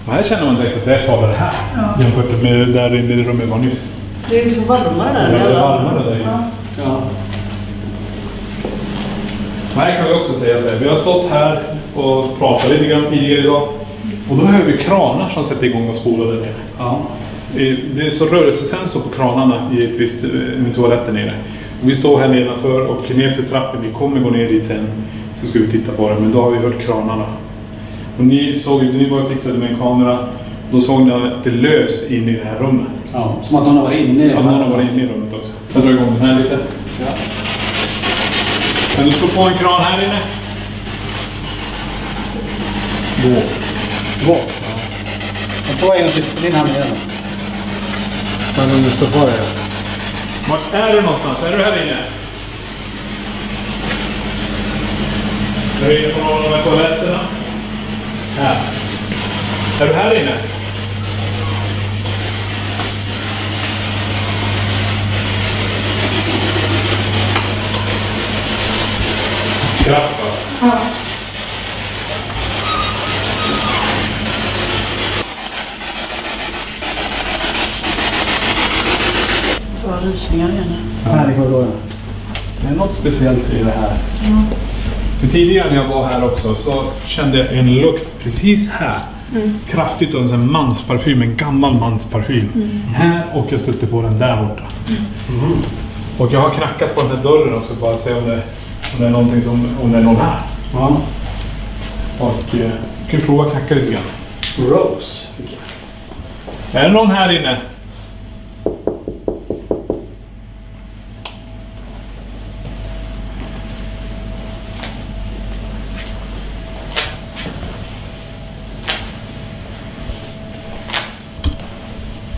Och här känner man direkt att det är svalare här. Ja. Jämfört med där inne i rummet var nyss. Det är liksom varmare där. Ja, det är varmare där inne. Ja. Här kan vi också säga så här. Vi har stått här och pratat lite grann tidigare idag. Och då hör vi kranar som sätter igång och spolar där nere. Ja. Det är så rörelsesensor på kranarna i ett visst med toaletten nere. Och vi står här nedanför och nerför trappen. Vi kommer gå ner dit sen. Så ska vi titta på det. Men då har vi hört kranarna. Och ni var fixade med en kamera. Då såg ni att det lös in i det här rummet. Ja, som att någon har varit inne i någon har varit inne i rummet också. Jag drar igång den här lite. Ja. Kan du slå på en kran här inne? Gå. Ja. Jag får en gång till din hand igen. Men om du står kvar här. Vart är du någonstans? Är du här inne? Är du inne på någon av de här toaletterna? Här. Är du här inne? Skratt bara. Ja. Det var rysningar igen. Här i korridoren. Det är något speciellt i det här. Ja. För tidigare när jag var här också så kände jag en lukt precis här. Kraftigt av en mansparfym, en gammal mansparfym. Här och jag stötte på den där borta. Och jag har knackat på den här dörren också bara att se om det är någonting om det är någon här. Ja. Och jag kan prova att knacka lite grann. Rose. Är det någon här inne?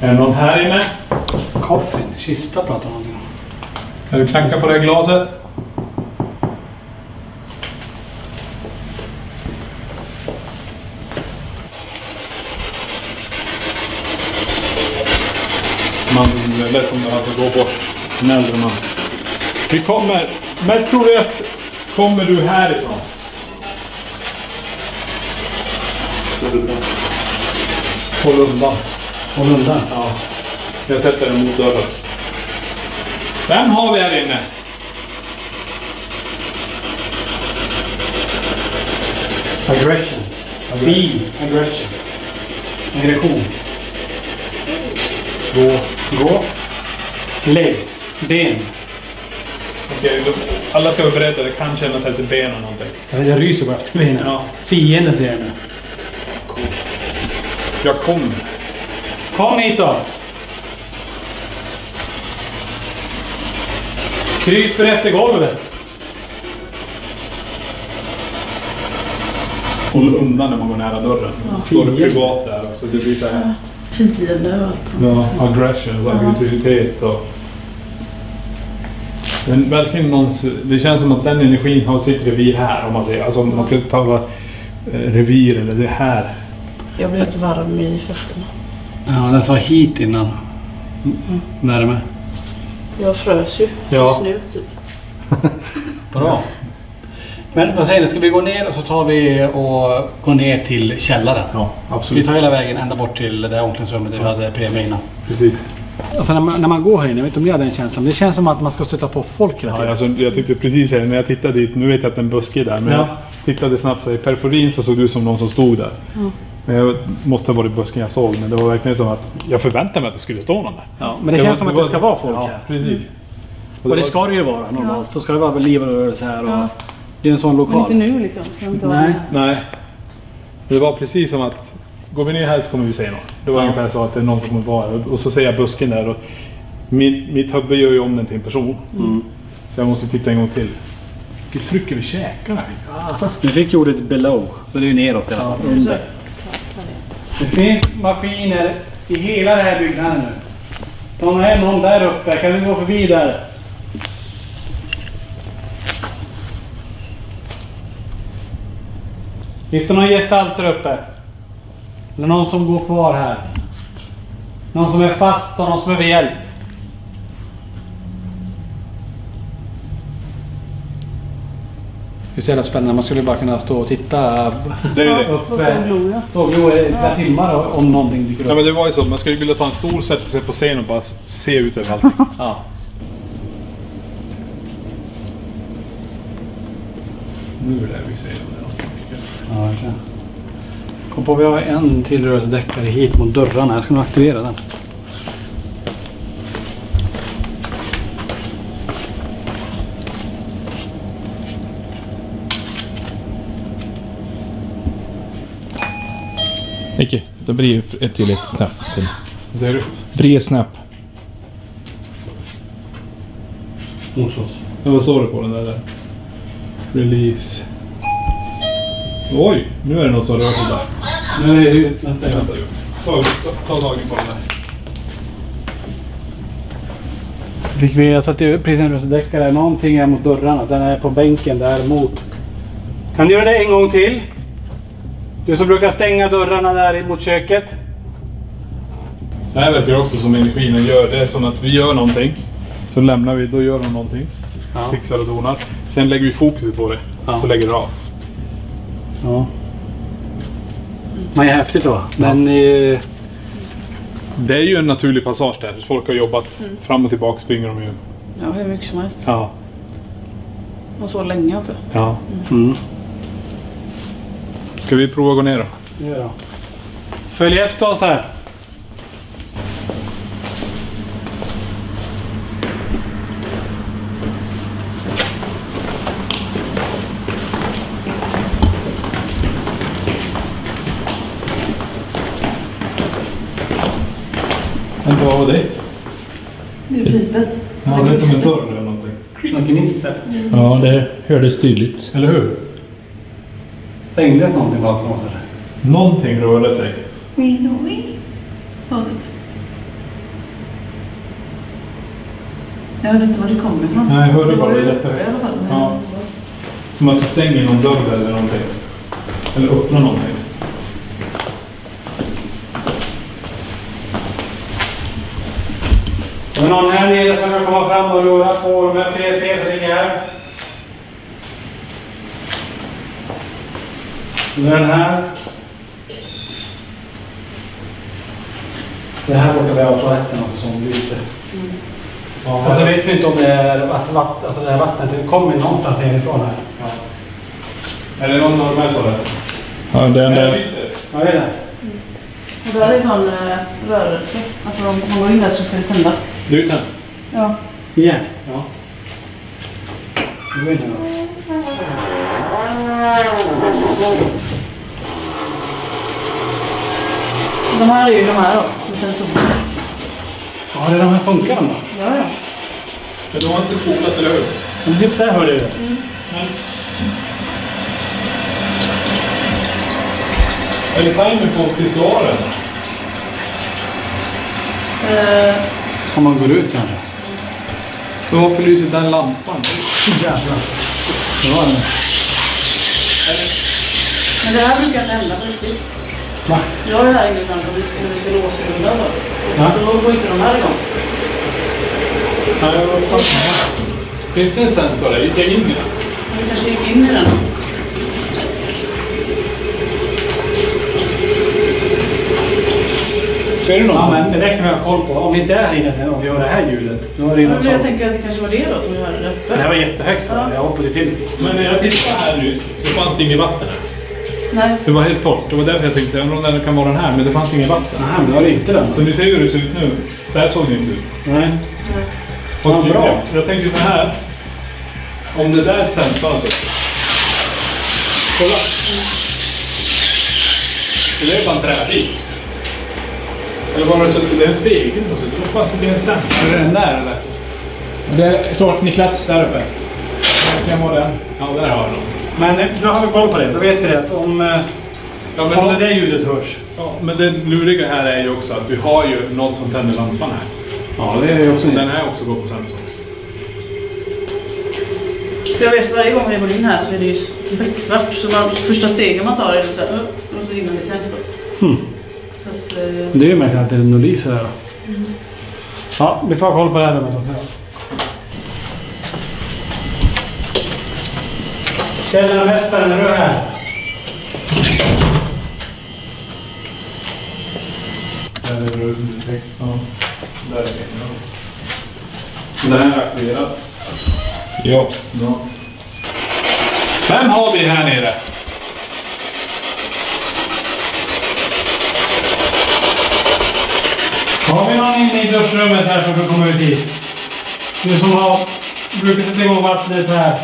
Är det någon här inne? Coffin. Kista pratar någonting om. Kan du knacka på det här glaset? Man lät som det alltså går bort. En äldre man. Vi kommer, mest troligast kommer du härifrån. Håll undan. Håll undan. Ja. Jag sätter den mot dörren. Vem har vi här inne? Aggression. Be aggression. Aggression. Gå. Legs. Ben. Okej, alla ska vara beredda. Det kan kännas lite ben och någonting. Jag ryser bara efter benen. Ja. Fienden ser jag nu. Jag kommer. Kom hit då. Kryper efter golvet. Håll undan när man går nära dörren. Så står det privat där också. Det blir så här. Fiende och allt sånt. Ja, aggression och aggressivitet och... Men verkligen det känns som att den energin har sitt revir här om man säger. Alltså om man ska tala revir eller det här. Jag blir helt varm i fötterna. Ja, den sa hit innan. Värme. Jag frös ju. Ja. Nu typ. Bra. Men vad säger du, ska vi gå ner och så tar vi och går ner till källaren? Ja, Vi absolut. tar hela vägen ända bort till det här omklädningsrummet där vi hade premie innan. Precis. Alltså när man går här inne, jag vet inte om ni hade den känslan, det känns som att man ska stöta på folk hela Ja, tiden. alltså, jag tyckte precis när jag tittade dit, nu vet jag att en buske är där, men Ja. jag tittade snabbt så i periferin så såg det ut som någon som stod där. Men jag måste ha varit busken jag såg, men det var verkligen som att jag förväntade mig att det skulle stå någon där. Ja, men det känns som att det ska vara folk ja, här. Precis. Och det ska det ju vara normalt, så ska det vara liv och rörelse här och det är en sån Men lokal. inte nu liksom. Jag inte Nej. Nej. Det var precis som att går vi ner här så kommer vi se någon. Det var ungefär så att det är någon som kommer vara här. Och så ser jag busken där och mitt huvud gör ju om den till en person. Så jag måste titta en gång till. Vilket trycker vi käkarna? Vi fick ju ordet below, så det är ju neråt i alla fall. Under. Det finns maskiner i hela den här byggnaden nu. Så om det är någon där uppe, kan vi gå förbi där? Finns det någon gestalt där uppe? Eller någon som går kvar här? Någon som är fast och någon som behöver hjälp? Det är så jävla spännande. Man skulle bara kunna stå och titta. Det är ju det. Stå och glo i flera timmar om någonting dyker upp. Ja, men det var ju så. Man skulle vilja ta en stol, sätta sig på scen och bara se ut över allting. Ja. Nu är det vi ser om det är något som ligger. Ja, verkligen. Kom på, vi har en till rörelsedäckare hit mot dörrarna. Jag ska nog aktivera den. Ikke, det blir ett till ett snap till. Vad säger du? Bred snap. Hos oss. Ja, vad står det på den där? Release. Oj, nu är det något som rör sig där. Nu är det... Vänta. Ta tag på den där. Fick vi satt precis en rörelsedäckare. Någonting är mot dörrarna. Den är på bänken där mot. Kan du göra det en gång till? Du som brukar stänga dörrarna där mot köket. Så här verkar det också som energin gör. Det är som att vi gör någonting. Så lämnar vi, då gör de någonting. Ja. Fixar och donar. Sen lägger vi fokuset på det. Ja. Så lägger det av. Ja. Men är häftigt då. Men det är ju en naturlig passage där. Folk har jobbat fram och tillbaka, springer de ju. Ja, hur mycket som helst. Ja. Och så länge också. Ja. Mm. Ska vi prova att gå ner då? Ja, då. Följ efter oss här. Vänta, vad var det? Det är pipet. Ja, det är som en dörr eller någonting. Någon gnissel. Ja, det hördes tydligt. Eller hur? Stängdes någonting bakom oss eller? Någonting rörde sig. Ja, typ. Jag vet inte var det kommer ifrån. Nej, jag hörde bara det uppe jättehögt. i alla fall. Ja. Som att du stänger någon dörr eller någonting. Eller öppnar någonting. Det är någon här nere som kan komma fram och röra på de här 3 som ligger här. Den här. Det här borta vi har toaletten också som lyser. Ja, alltså vet vi inte om det är vatten, alltså det här vattnet det kommer någonstans nerifrån här. Ja. Är det någon normal toalett? Ja, den där. Ja, det är det. Och där är en sån rörelse. Alltså om man går in där så kan det tändas. Du är tänd. Ja. Igen? Ja. Det går in här då. De här är ju de här då. Med sensorer. Ja, det är de här funkar de då? Ja, ja. Men de har inte spolat, eller hur? Men typ så här hör du det. Är det timer på pissoaren? Om man går ut kanske. Men varför lyser den lampan? Jävlar. Det var den. Men det här brukar inte hända på riktigt. Va? Jag är här inne ibland och vi ska låsa undan så. Ja. Då går inte de här igång. Nej, vad fan. Finns det en sensor där? Gick jag in i den? Vi kanske gick in i den. Ser du någon Ja, men sensor? det räcker med att ha koll på. Om vi inte är här inne sen, om vi gör det här ljudet. Då är det ju något Jag sånt. tänker att det kanske var det då som vi hörde det. Det här var jättehögt. Ja. Jag hoppade till. Men när jag tittade här nyss så fanns det inget vatten här. Nej. Det var helt torrt. Det var därför jag tänkte säga om den kan vara den här, men det fanns inget vatten. Nej, men det var det inte den. Så ni ser hur det ser ut nu. Så här såg det inte ut. Nej. Och Ja, bra. Jag tänker så här. Om det där är sensorn alltså. Kolla. Det är bara en träbit. Eller var det så att det är en spegel? Vad fan, så det är en sensor. Är det den där eller? Det är klart, Niklas. Där uppe. Det kan vara den. Ja, där har jag den. Men nu har vi koll på det. Då vet vi det. Att om det där ljudet hörs. Ja, men det luriga här är ju också att vi har ju något som tänder lampan här. Ja, det är ju också Den här också går på sensor. För jag vet varje gång vi går in här så är det ju becksvart. Så första stegen man tar är så här, och så innan det tänds då. Så att, Det är ju märkligt att det är något lyser där då. Ja, vi får ha koll på det här rummet också. Källarmästaren, är du här? Där är det direkt. Ja. Där är det. Den här är aktiverad. Ja. Vem har vi här nere? Har vi någon inne i duschrummet här som får komma ut hit? Du som brukar sätta igång vattnet här.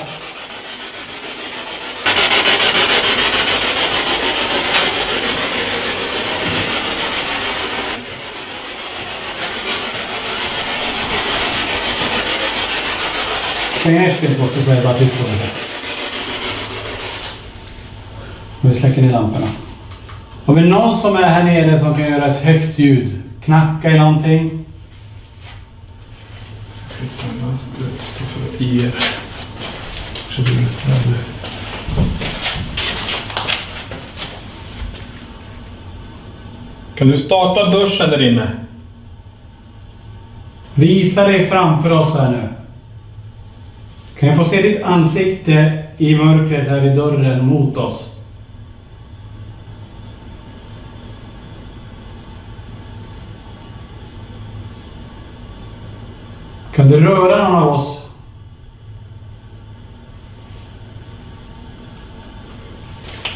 Stäng ner spelet också så är det bara tyst på det sätt. Vi släcker ner lamporna. Har vi någon som är här nere som kan göra ett högt ljud? Knacka i någonting? Det står för er. Kan du starta duschen där inne? Visa dig framför oss här nu. Kan jag få se ditt ansikte i mörkret här vid dörren mot oss? Kan du röra någon av oss?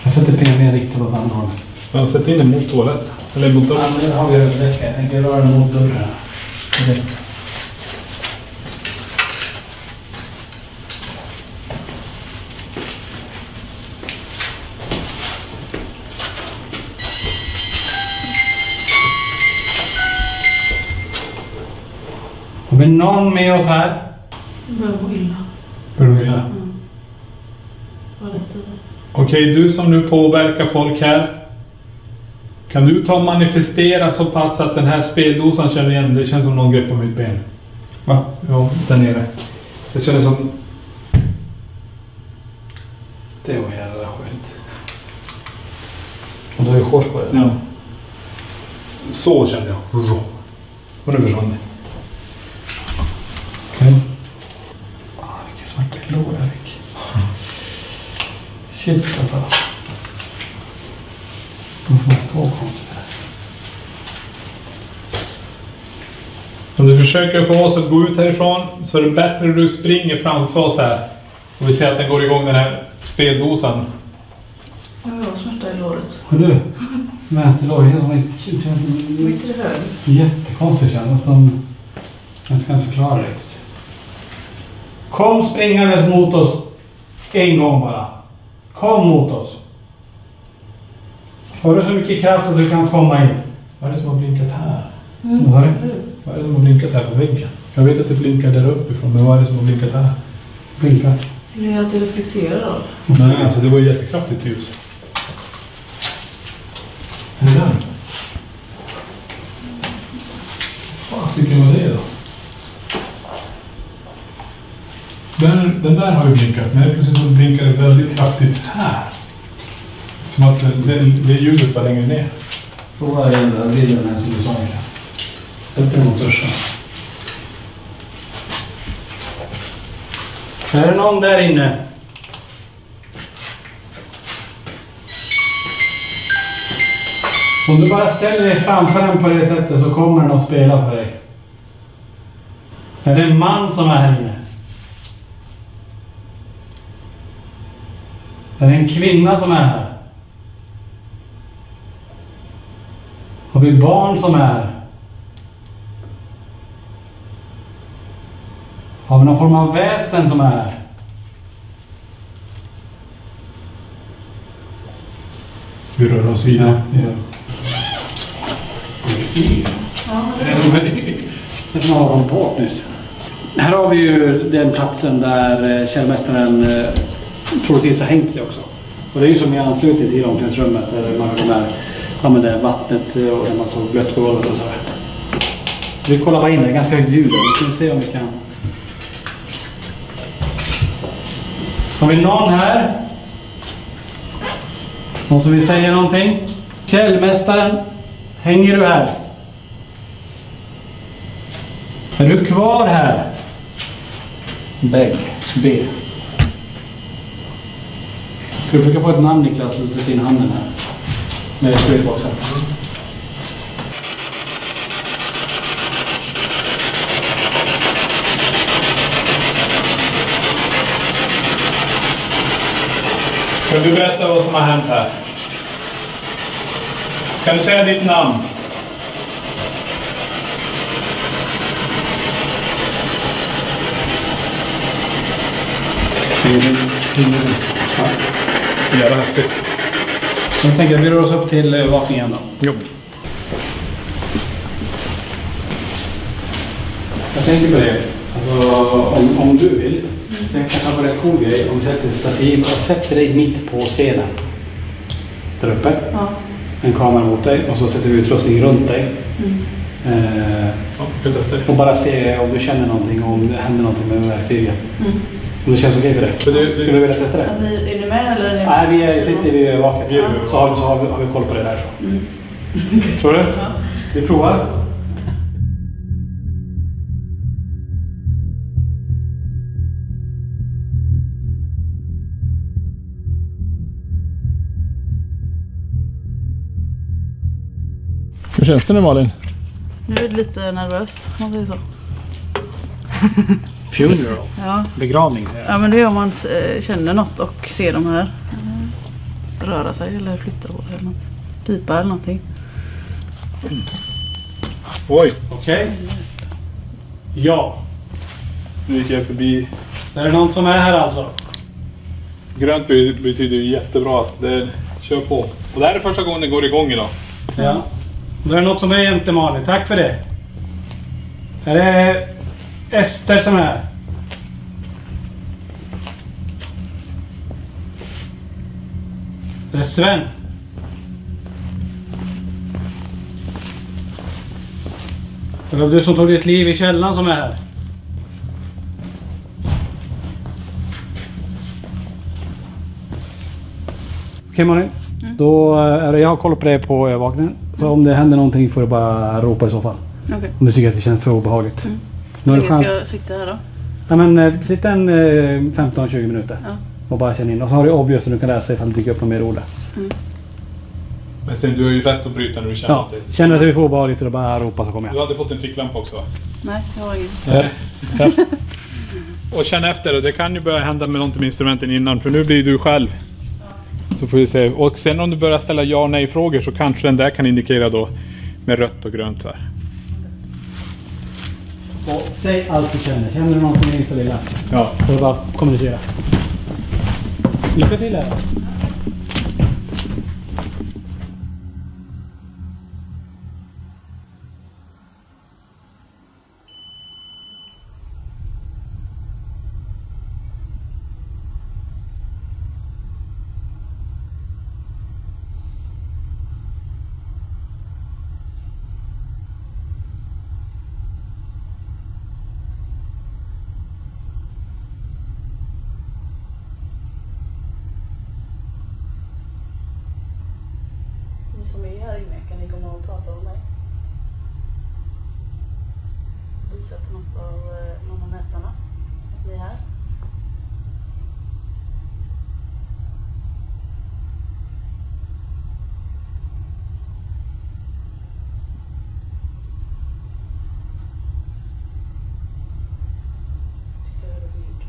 Jag sätter penen riktigt åt andra hållet. Ja, sätt in den mot toaletten. Eller mot dörren. Ja, men det har vi överräcka. Jag tänker röra den mot dörren. Okay. Har vi någon med oss här? Börjar må illa. Börjar illa? Vad lite. Okej, du som nu påverkar folk här. Kan du ta och manifestera så pass att den här speldosan känner igen? Det känns som någon grepp på mitt ben. Va? Ja, där nere. Det känns som... Det var jävla skit. Och du har ju shorts på dig. Ja. Så kände jag. Och nu försvann det. Okej. Vilken svart lår jag fick. Shit alltså. De får stå konstigt här. Om du försöker få oss att gå ut härifrån så är det bättre att du springer framför oss här. Och vi ser att den går igång den här speldosan. Jag har smärta i låret. Har du? Vänsterlår, det känns Mitt i det höger. jättekonstigt känns som... Jag kan inte förklara riktigt. Kom springandes mot oss en gång bara. Kom mot oss. Har du så mycket kraft att du kan komma in? Vad är det som har blinkat här? Vad är det? Vad är det som har blinkat här på väggen? Jag vet att det blinkar där uppifrån, men vad är det som har blinkat här? Blinka. Det är att det reflekterar då. Nej, alltså det var jättekraftigt ljus. Är det den? Fasiken var det då? Den där har ju blinkat, men plötsligt så blinkar det väldigt kraftigt här. Som att det ljudet var längre ner. Prova igen den bilden här som du sa egentligen. Sätt den mot duschen. Är det någon där inne? Om du bara ställer dig framför den på det sättet så kommer den att spela för dig. Är det en man som är här inne? Är det en kvinna som är här? Har vi barn som är här? Har vi någon form av väsen som är här? Ska vi röra oss vidare? Ja. Det är som att ha en båt nyss. Här har vi ju den platsen där källmästaren troligtvis har hängt sig också. Och det är ju som i anslutning till omklädningsrummet där man använder vattnet och där man såg blött på golvet och så här. Så vi kollar bara in det, ganska högt ljud. Vi kan se om vi kan. Har vi någon här? Någon som vill säga någonting? Källmästaren, hänger du här? Är du kvar här? Bägg. B. Ska du försöka få ett namn, Niklas, och sätta in handen här? Med spiritboxen. Kan du berätta vad som har hänt här? Kan du säga ditt namn? Jävla häftigt. Jag tänker att vi rör oss upp till övervakningen då. Jo. Jag tänker på det. Alltså, om du vill. Det kanske vara en cool grej om du sätter stativ och sätter dig mitt på scenen. Där uppe. Ja. En kamera mot dig och så sätter vi utrustning runt dig. Ja, vi testar. Och bara se om du känner någonting, om det händer någonting med verktygen. Om det känns okej för dig. Skulle du vilja testa det? Är ni med eller? Nej, vi sitter vid övervaket. Så har vi koll på det där. Tror du? Ja. Vi provar. Hur känns det nu, Malin? Nu är det lite nervöst, om man säger så. Funeral. Ja. Begravning. Ja, men det är om man känner något och ser de här röra sig eller flytta på eller något. Pipa eller någonting. Oj, Okej. Ja. nu gick jag förbi. Är det någon som är här alltså? Grönt betyder ju jättebra att det kör på. Och det här är första gången det går igång idag. Ja. Då är det något som är jämte Malin. Tack för det. Är det Ester som är här? Det är Sven. Det var du som tog ditt liv i källan som är här. Okej, Malin. Då är det, jag har koll på det på övervakningen. Så om det händer någonting får du bara ropa i så fall. Okej. Om du tycker att det känns för obehagligt. Nu Hur är det länge chans. ska jag sitta här då? Ja, men sitta en 15-20 minuter. Ja. Och bara känna in. Och så har du obvious så du kan läsa ifall du dyker upp någon mer ord där. Men sen, du har ju rätt att bryta när du känner Ja, att det... känner att det är för obehagligt och bara ropa så kommer Du jag. hade fått en ficklampa också, va? Nej, jag har ingen. Och känn efter, det kan ju börja hända med något med instrumenten innan, för nu blir du själv. Så får vi se. Och sen om du börjar ställa ja och nej frågor så kanske den där kan indikera då med rött och grönt så här. Och säg allt du känner. Känner du någonting minsta lilla? Ja. Så bara kommunicera. Lycka till här. Ni som är här inne, kan ni komma och prata om mig? Visa på något av nätarna. Att ni är här. Tyckte jag hörde ett ljud.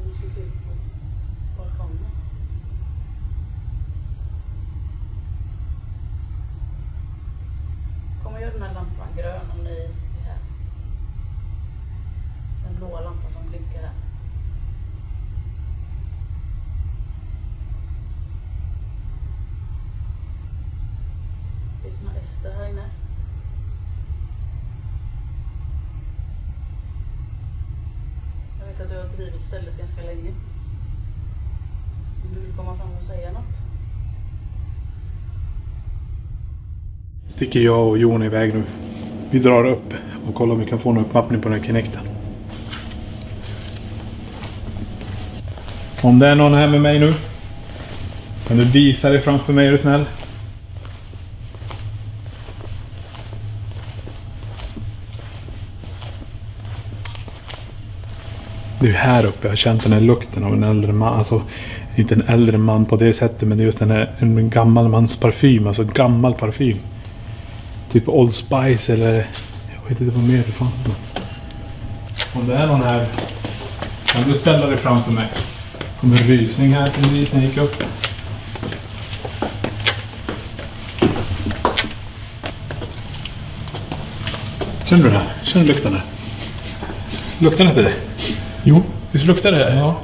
Vi ser till på balkongen. Kommer göra den här lampan grön om ni är här. Den blåa lampan som blinkar här. Finns det några Ester här inne? Jag vet att du har drivit stället ganska länge. Om du vill komma fram och säga något? Sticker jag och Jon iväg nu. Vi drar upp och kollar om vi kan få någon uppmappning på den här Kinecten. Om det är någon här med mig nu, kan du visa dig framför mig, är du snäll? Det är ju här uppe jag har känt den här lukten av en äldre man. Alltså inte en äldre man på det sättet, men det är just den här en gammal mans parfym. Alltså gammal parfym. Typ Old Spice eller jag vet inte vad mer det fanns. Om det är någon här, kan du ställa dig framför mig? Kommer rysning här till risen gick upp. Känner du det här? Känner du lukten här? Luktar det inte det? Jo. Visst luktar det? Ja.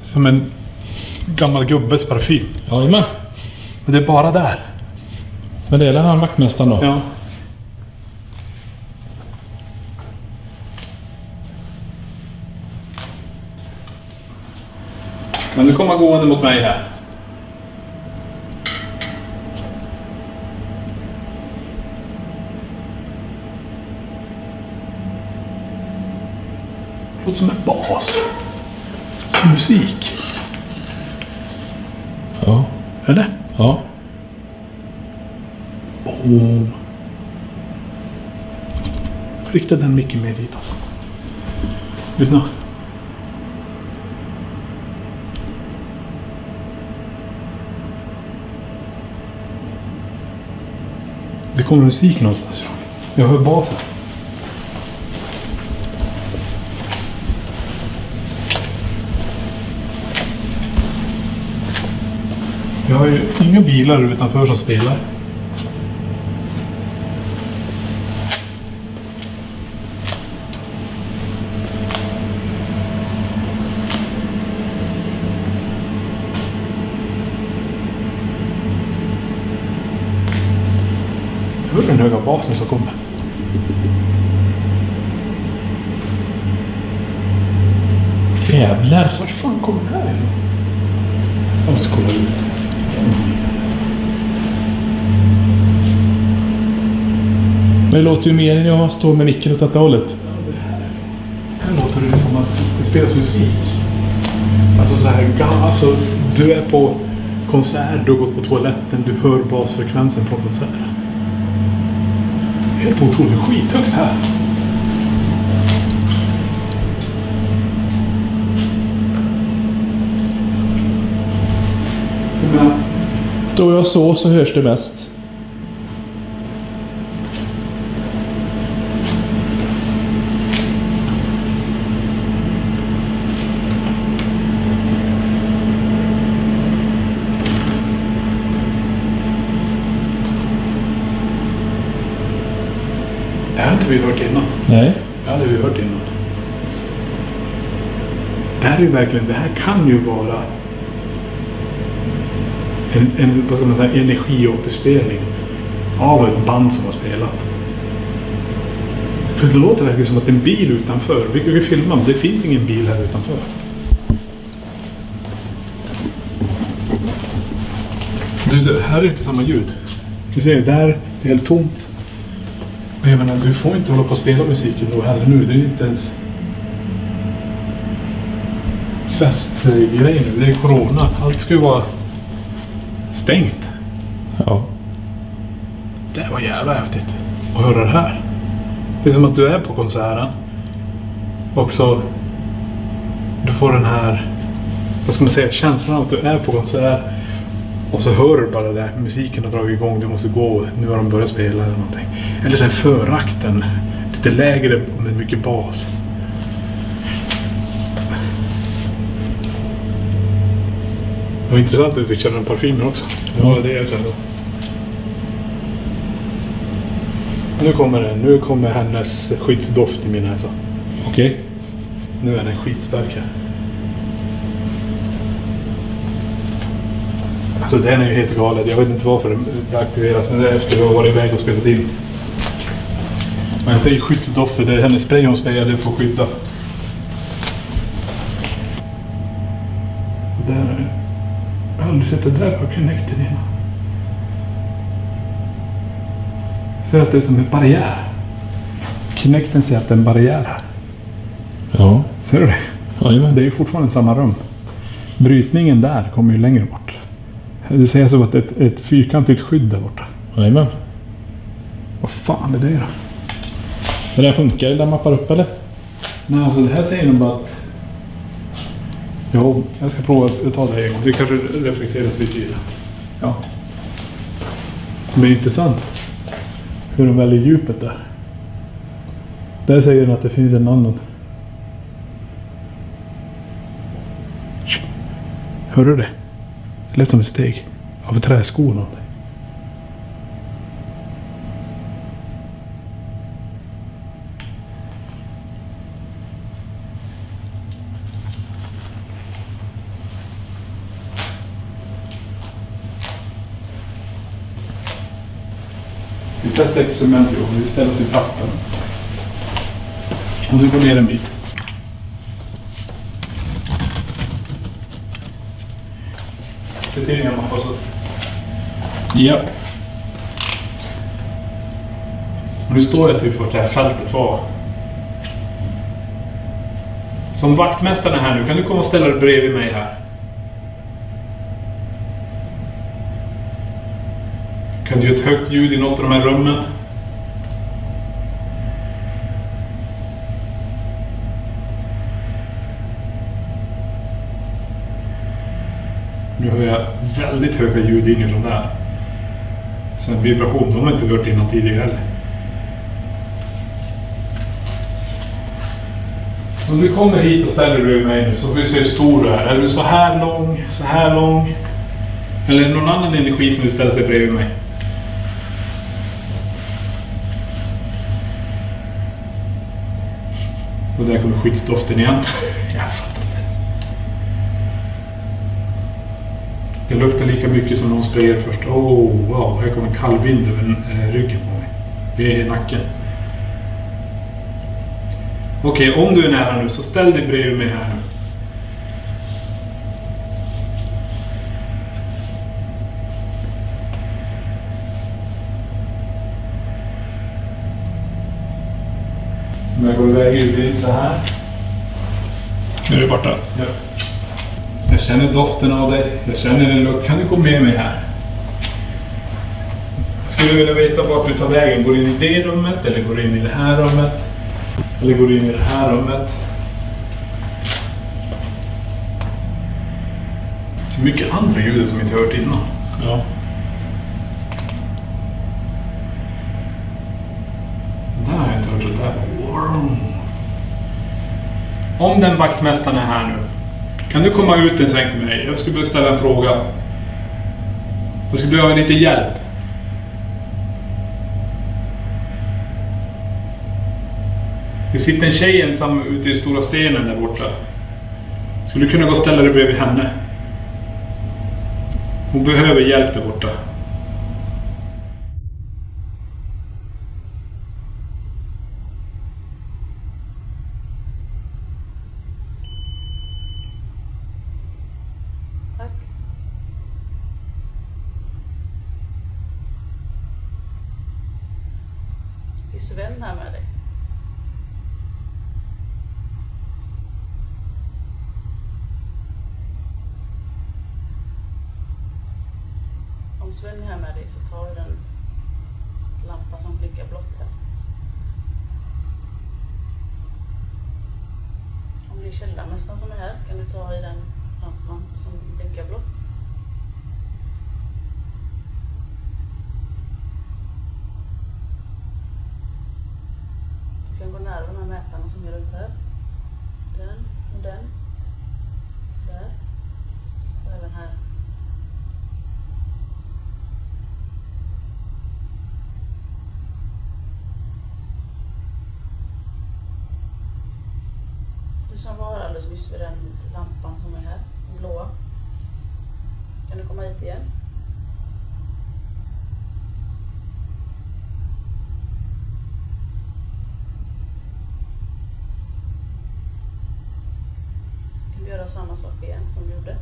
Som en gammal gubbes parfym. Jajamän. Men det är bara där. Men det är han vaktmästaren då? Ja. Men du kommer gående mot mig här. Det låter som en bas. Som musik. Ja. Eller? Ja. Boom. Rikta den mycket mer dit. Lyssna. Det kommer musik någonstans. Jag hör basen. Jag har ju inga bilar utanför som spelar. Hör den höga basen som kommer. Jävlar. Var fan kommer den här ifrån? Jag måste kolla ut. Men det låter ju mer än jag står med micken åt detta hållet. Här låter det som att det spelas musik. Alltså så här, alltså du är på konsert, du har gått på toaletten, du hör basfrekvensen från konserten. Helt otroligt, skithögt här. Men, Står jag så hörs det mest. det här har inte vi hört innan. Nej. Ja, det har vi hört innan. Det här är ju verkligen, det här kan ju vara en vad ska man säga, energiåterspelning av ett band som har spelat. För det låter verkligen som att det är en bil utanför. Vi kan ju filma, men det finns ingen bil här utanför. Du, här är inte samma ljud. Du ser, där det är helt tomt. Jag menar, du får inte hålla på och spela musiken då heller nu. Det är ju inte ens festgrej nu. Det är corona. Allt ska ju vara stängt. Ja. Det var jävla häftigt att höra det här. Det är som att du är på konserten och så du får den här, vad ska man säga, känslan av att du är på konsert och så hör du bara det där, musiken har dragit igång, du måste gå, nu har de börjat spela eller någonting. Eller så här förakten, lite lägre med mycket bas. Det var intressant att du fick känna den parfymen också. Det var det jag kände. Nu kommer hennes skitsdoft i min näsa. Okej. Nu är den skitstark här. Alltså den är ju helt galet. Jag vet inte varför det aktiveras, men det är efter att jag har varit iväg och spelat in. Men jag säger skyddsdoft för det är hennes spray hon sprayar, det får skydda. Där är det. Jag har aldrig sett det där på Connected innan. Så att det är som en barriär. Connecten säger att det är en barriär här. Ja. Ser du det? Jajamän. Det är ju fortfarande samma rum. Brytningen där kommer ju längre bort. Det säger så att ett fyrkantigt skydd där borta. Jajamän. Vad fan är det då? Men den funkar, den mappar upp eller? Nej, alltså det här säger de bara att Jo, jag ska prova att ta det en gång. Det kanske reflekteras vid sidan. Ja. Men det är intressant hur de väljer djupet där. Där säger den att det finns en annan. Hör du det? Det lät som ett steg av träskon. Vi testar experiment och vi ställer oss i trappen. Och du går ner en bit. Se till innan man får så. Ja. Och nu står jag typ vart det här fältet var. Som vaktmästaren här nu, kan du komma och ställa dig bredvid mig här? Kan du göra ett högt ljud i något av de här rummen? Nu hör jag väldigt höga ljud inifrån där. Sen vibration, de har inte hört innan tidigare heller. Så du kommer hit och ställer dig bredvid mig nu, så får vi se hur stor du är. Är du så här lång, så här lång? Eller är det någon annan energi som vill ställa sig bredvid mig? Och där kommer skitstoften igen. Jag fattar inte. Det luktar lika mycket som någon sprayar först. Wow, här kommer en kall vind över ryggen på mig. Det är i nacken. Okej, om du är nära nu så ställ dig bredvid mig här nu. Om jag går iväg ut så här. Nu är du borta. Ja. Jag känner doften av dig. Jag känner din lukt. Kan du gå med mig här? Jag skulle vilja veta vart du tar vägen. Går du in i det rummet? Eller går du in i det här rummet? Eller går du in i det här rummet? Så mycket andra ljud som jag inte hört innan. Ja. Där har jag inte hört sådär. Wow. Om den vaktmästaren är här nu, kan du komma ut en sväng till mig? Jag skulle vilja ställa en fråga. Jag skulle behöva lite hjälp. Det sitter en tjej ensam ute i stora scenen där borta. Skulle du kunna gå och ställa dig bredvid henne? Hon behöver hjälp där borta. Tack. Är Sven här med dig? Om Sven är här med dig så tar du den lampan som blinkar blått här. Om det är källarmästaren som är här kan du ta i den lampan som blinkar blått. Du kan gå nära de här mätarna som är runt här. Den och den. Där. Och även här. Som var alldeles nyss vid den lampan som är här, den blåa. Kan du komma hit igen? Kan du göra samma sak igen som du gjorde?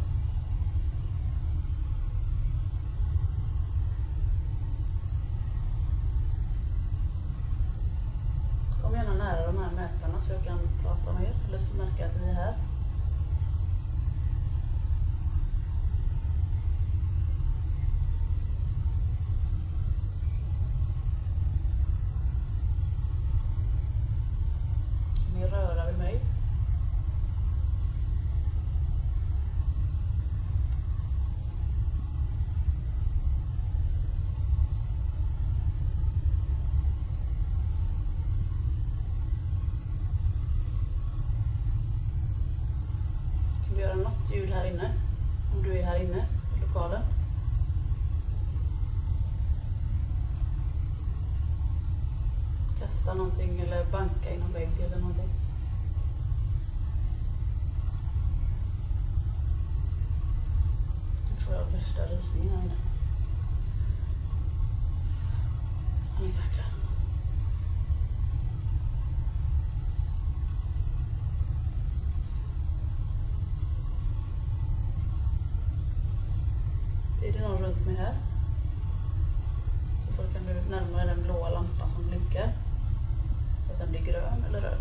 Kom gärna nära de här mätarna så jag kan prata med er, eller så märker jag att ni är här. Ni röra vid mig. här inne. Om du är här inne i lokalen. Kasta någonting eller banka i någon vägg eller någonting. Jag tror jag har värsta rysningen här inne. Han är jäkla. Är det någon runt mig här? Så får kan du närma den blåa lampan som blinkar. Så att den blir grön eller röd.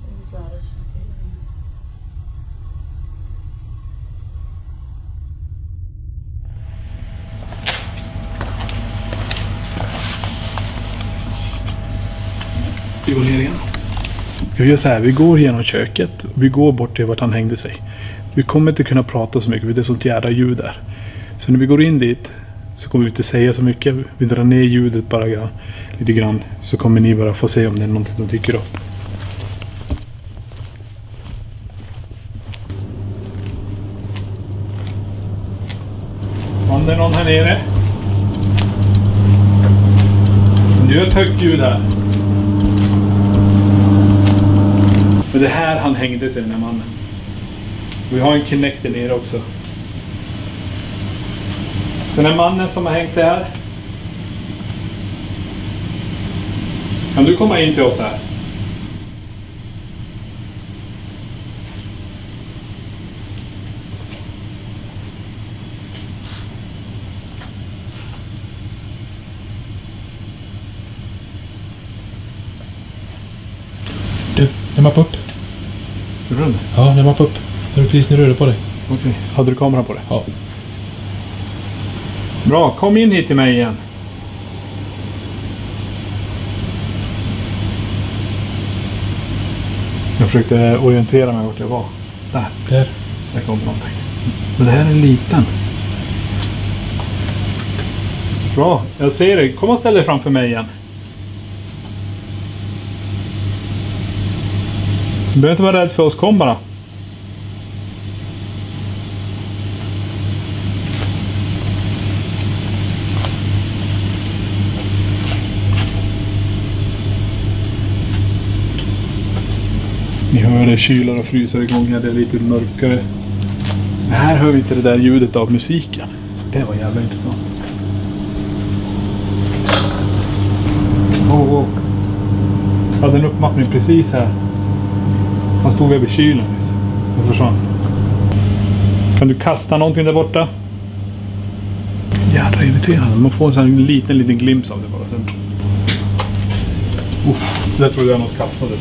Det är bara rysning till. Vi går ner igen. Ska vi göra så här, vi går genom köket och vi går bort till vart han hängde sig. Vi kommer inte kunna prata så mycket för det är sånt jävla ljud där. Så när vi går in dit så kommer vi inte säga så mycket. Vi drar ner ljudet bara lite grann så kommer ni bara få se om det är någonting som dyker upp. Om det är någon här nere. Det är ett högt ljud här. Men det här han hängde sig, den här mannen. Vi har en connector nere också. Den här mannen som har hängt sig här. Kan du komma in till oss här? Du, jag mappar upp. Gjorde du det? Ja, jag mappar upp. Det är precis när du rörde på dig. Okej. Hade du kameran på det? Ja. Bra, kom in hit till mig igen. Jag försökte orientera mig vart jag var. Där kom någonting. Men det här är en liten. Bra, jag ser dig. Kom och ställ dig framför mig igen. Du behöver inte vara rädd för oss, kom bara. Ni hör det kylar och fryser igång, det är lite mörkare. Men här hör vi inte det där ljudet av musiken. Det var jävla intressant. Oh. Jag hade en uppmappning precis här. Han stod över kylen. Det försvann. Kan du kasta någonting där borta? Jävla irriterande. Man får en sån liten glimt av det bara. Sen... det trodde jag något kastades.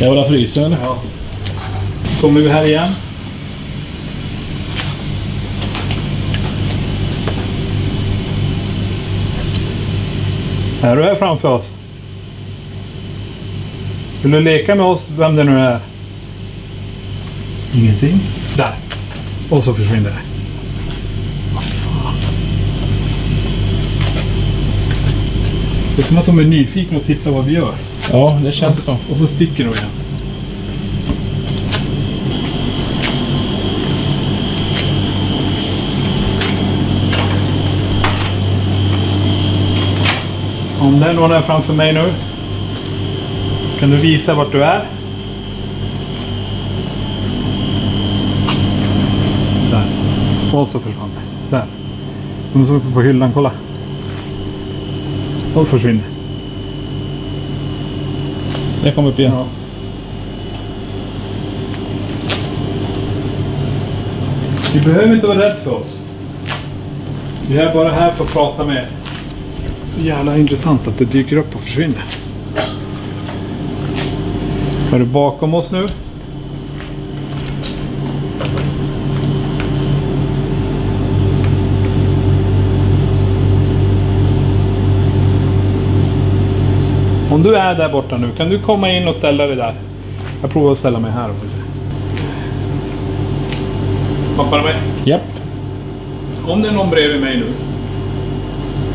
Jävla fryser eller? Ja. Kommer vi här igen? Är du här framför oss? Vill du leka med oss, vem det nu är? Ingenting. Där. Och så försvinner det. Vad fan. Det är som att de är nyfikna och tittar vad vi gör. Ja, det känns så. Och så sticker de igen. Om det är någon här framför mig nu. Kan du visa vart du är? Där. Och så försvann det. Där. De som är uppe på hyllan, kolla. Och försvinner. Det kom upp igen. Ja. Vi behöver inte vara rädd för oss. Vi är bara här för att prata med er. Så jävla intressant att det dyker upp och försvinner. Är du bakom oss nu? Om du är där borta nu, kan du komma in och ställa dig där? Jag provar att ställa mig här och får se. Mappar du mig? Japp. om det är någon bredvid mig nu.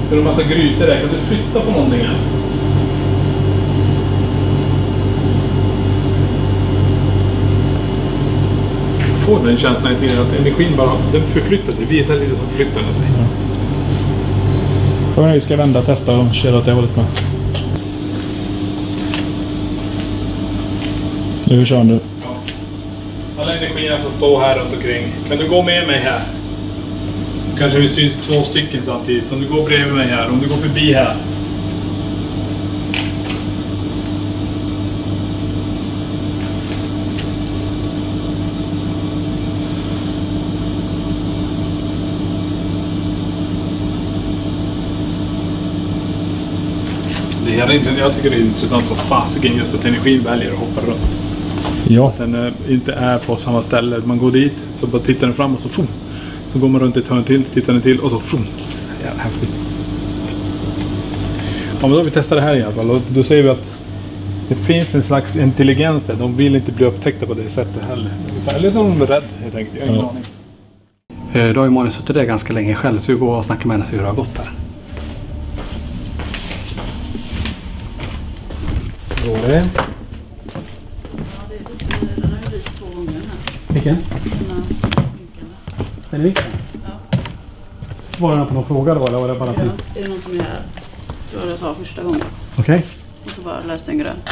Så är det en massa grytor där. Kan du flytta på någonting här? Jag får den känslan i tiden att energin bara den förflyttar sig. Visar lite som förflyttar den sig. Vi ska vända och testa och köra åt det hållet med. Nu kör du. Ja. Alla energierna som står här runt omkring. Kan du gå med mig här? Kanske vi syns 2 stycken samtidigt. Om du går bredvid mig här. Om du går förbi här. Jag tycker det är intressant som fasiken just att energin väljer att hoppa runt. Ja. Att den inte är på samma ställe. Man går dit, så bara tittar den fram och så tjum. Så går man runt ett hörn till, tittar den till och så tjum. Jävla häftigt. Ja, men då har vi testat det här i alla fall. Och då ser vi att det finns en slags intelligens där. De vill inte bli upptäckta på det sättet heller. Eller så är de rädda helt enkelt. Jag har ingen aning. Då har ju Malin suttit där ganska länge själv, så vi går och snackar med henne så hur det har gått där. Går det? Ja, det är lite, den har ju blivit 2 gånger här. Vilken? Den Den är är vinkande. viktig. Ja. Var det någon på någon fråga då, eller var det bara... Ja, är det någon som är här? Det var det jag sa första gången. Okej. Och så bara löste den grönt.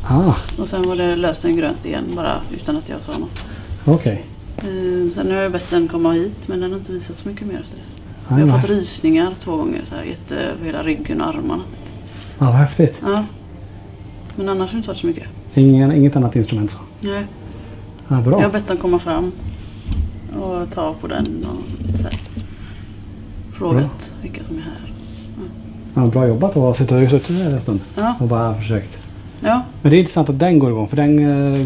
Ah, Och sen var det löste den grönt igen, bara utan att jag sa något. okej. Sen har jag bett den komma hit, men den har inte visat så mycket mer efter det. Ah, Jag har nej. fått rysningar 2 gånger, så här, över hela ryggen och armarna. Ja, vad häftigt. Ja. Men annars har det inte varit så mycket. Inget annat instrument så. Nej. Ja, bra. Jag har bett den komma fram och ta på den och så här. Frågat vilka som är här. Ja, bra jobbat att ha suttit där en stund Ja. och bara försökt. Ja. Men det är intressant att den går igång, för den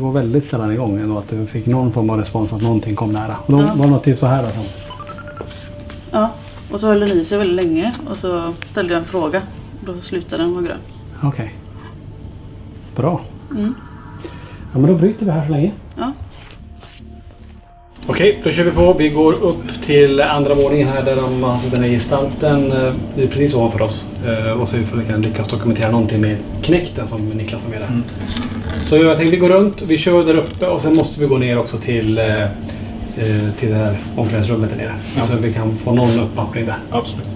går väldigt sällan igång ändå, att du fick någon form av respons att någonting kom nära. Och då Ja. var det något typ så här alltså. Ja. Och så höll den i sig väldigt länge och så ställde jag en fråga. Då slutade den vara grön. Okej. Bra. Mm. Ja, men då bryter vi här så länge. Ja. Okej, då kör vi på. Vi går upp till andra våningen här där de har sett den här gestalten. Det är precis ovanför oss. Och så får vi kan lyckas dokumentera någonting med knäkten som Niklas har med där. Så jag tänkte vi går runt, vi kör där uppe och sen måste vi gå ner också till det här omklädningsrummet där nere. Ja. Så vi kan få någon uppmappning där. Absolut.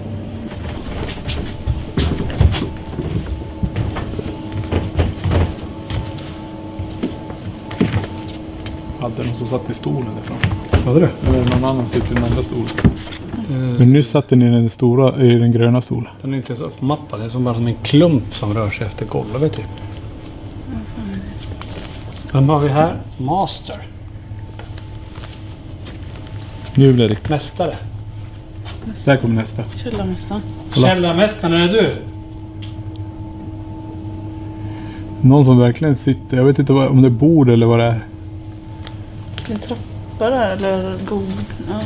Hade någon som satt i stolen där framme. Hade du? Eller någon annan sitter i den andra stolen. Men nu satt den i den stora, i den gröna stolen. Den är inte så uppmappad, det är som bara som en klump som rör sig efter golvet typ. Vem har vi här? Master. Nu blir det. Mästare. Där kommer nästa. Källarmästaren. Kolla. Källarmästaren, är det du? Någon som verkligen sitter. Jag vet inte om det är bord eller vad det är. En trappa där eller bord. Ja.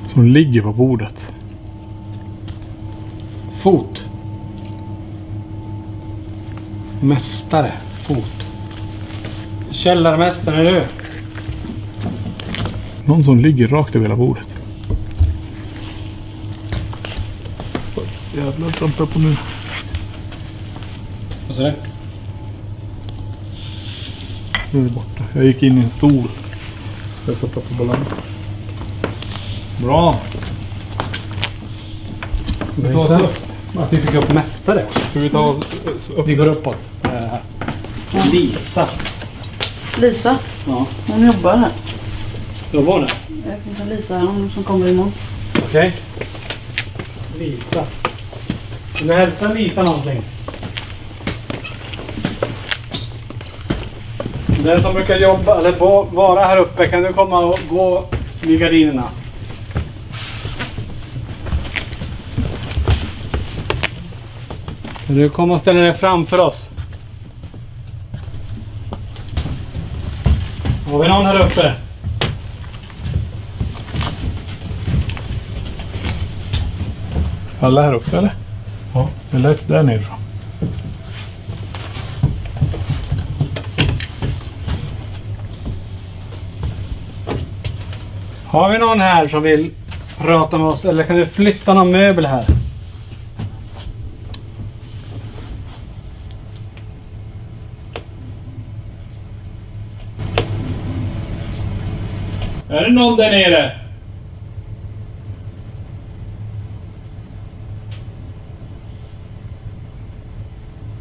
Som ligger på bordet. Fot. Mästare. Fot. Källarmästaren, är du? Någon som ligger rakt över hela bordet. Jävlar, trampar på nu. Vad säger du? Nu är det borta. Jag gick in i en stol. Så jag får ta på balans. Bra. Vi tar oss upp. Att vi fick upp mästare. Ska vi ta upp? Vi går uppåt. Lisa. Lisa, Ja. hon jobbar här. Då var det. Det finns en Lisa här som kommer imorgon. Okej. Lisa. Vill du hälsa Lisa någonting? Den som brukar jobba eller vara här uppe, kan du komma och gå vid gardinerna? Kan du komma och ställa dig framför oss? Har vi någon här uppe? Alla här uppe eller? Ja. Eller där nerifrån. Har vi någon här som vill prata med oss? Eller kan du flytta någon möbel här? Är det någon där nere?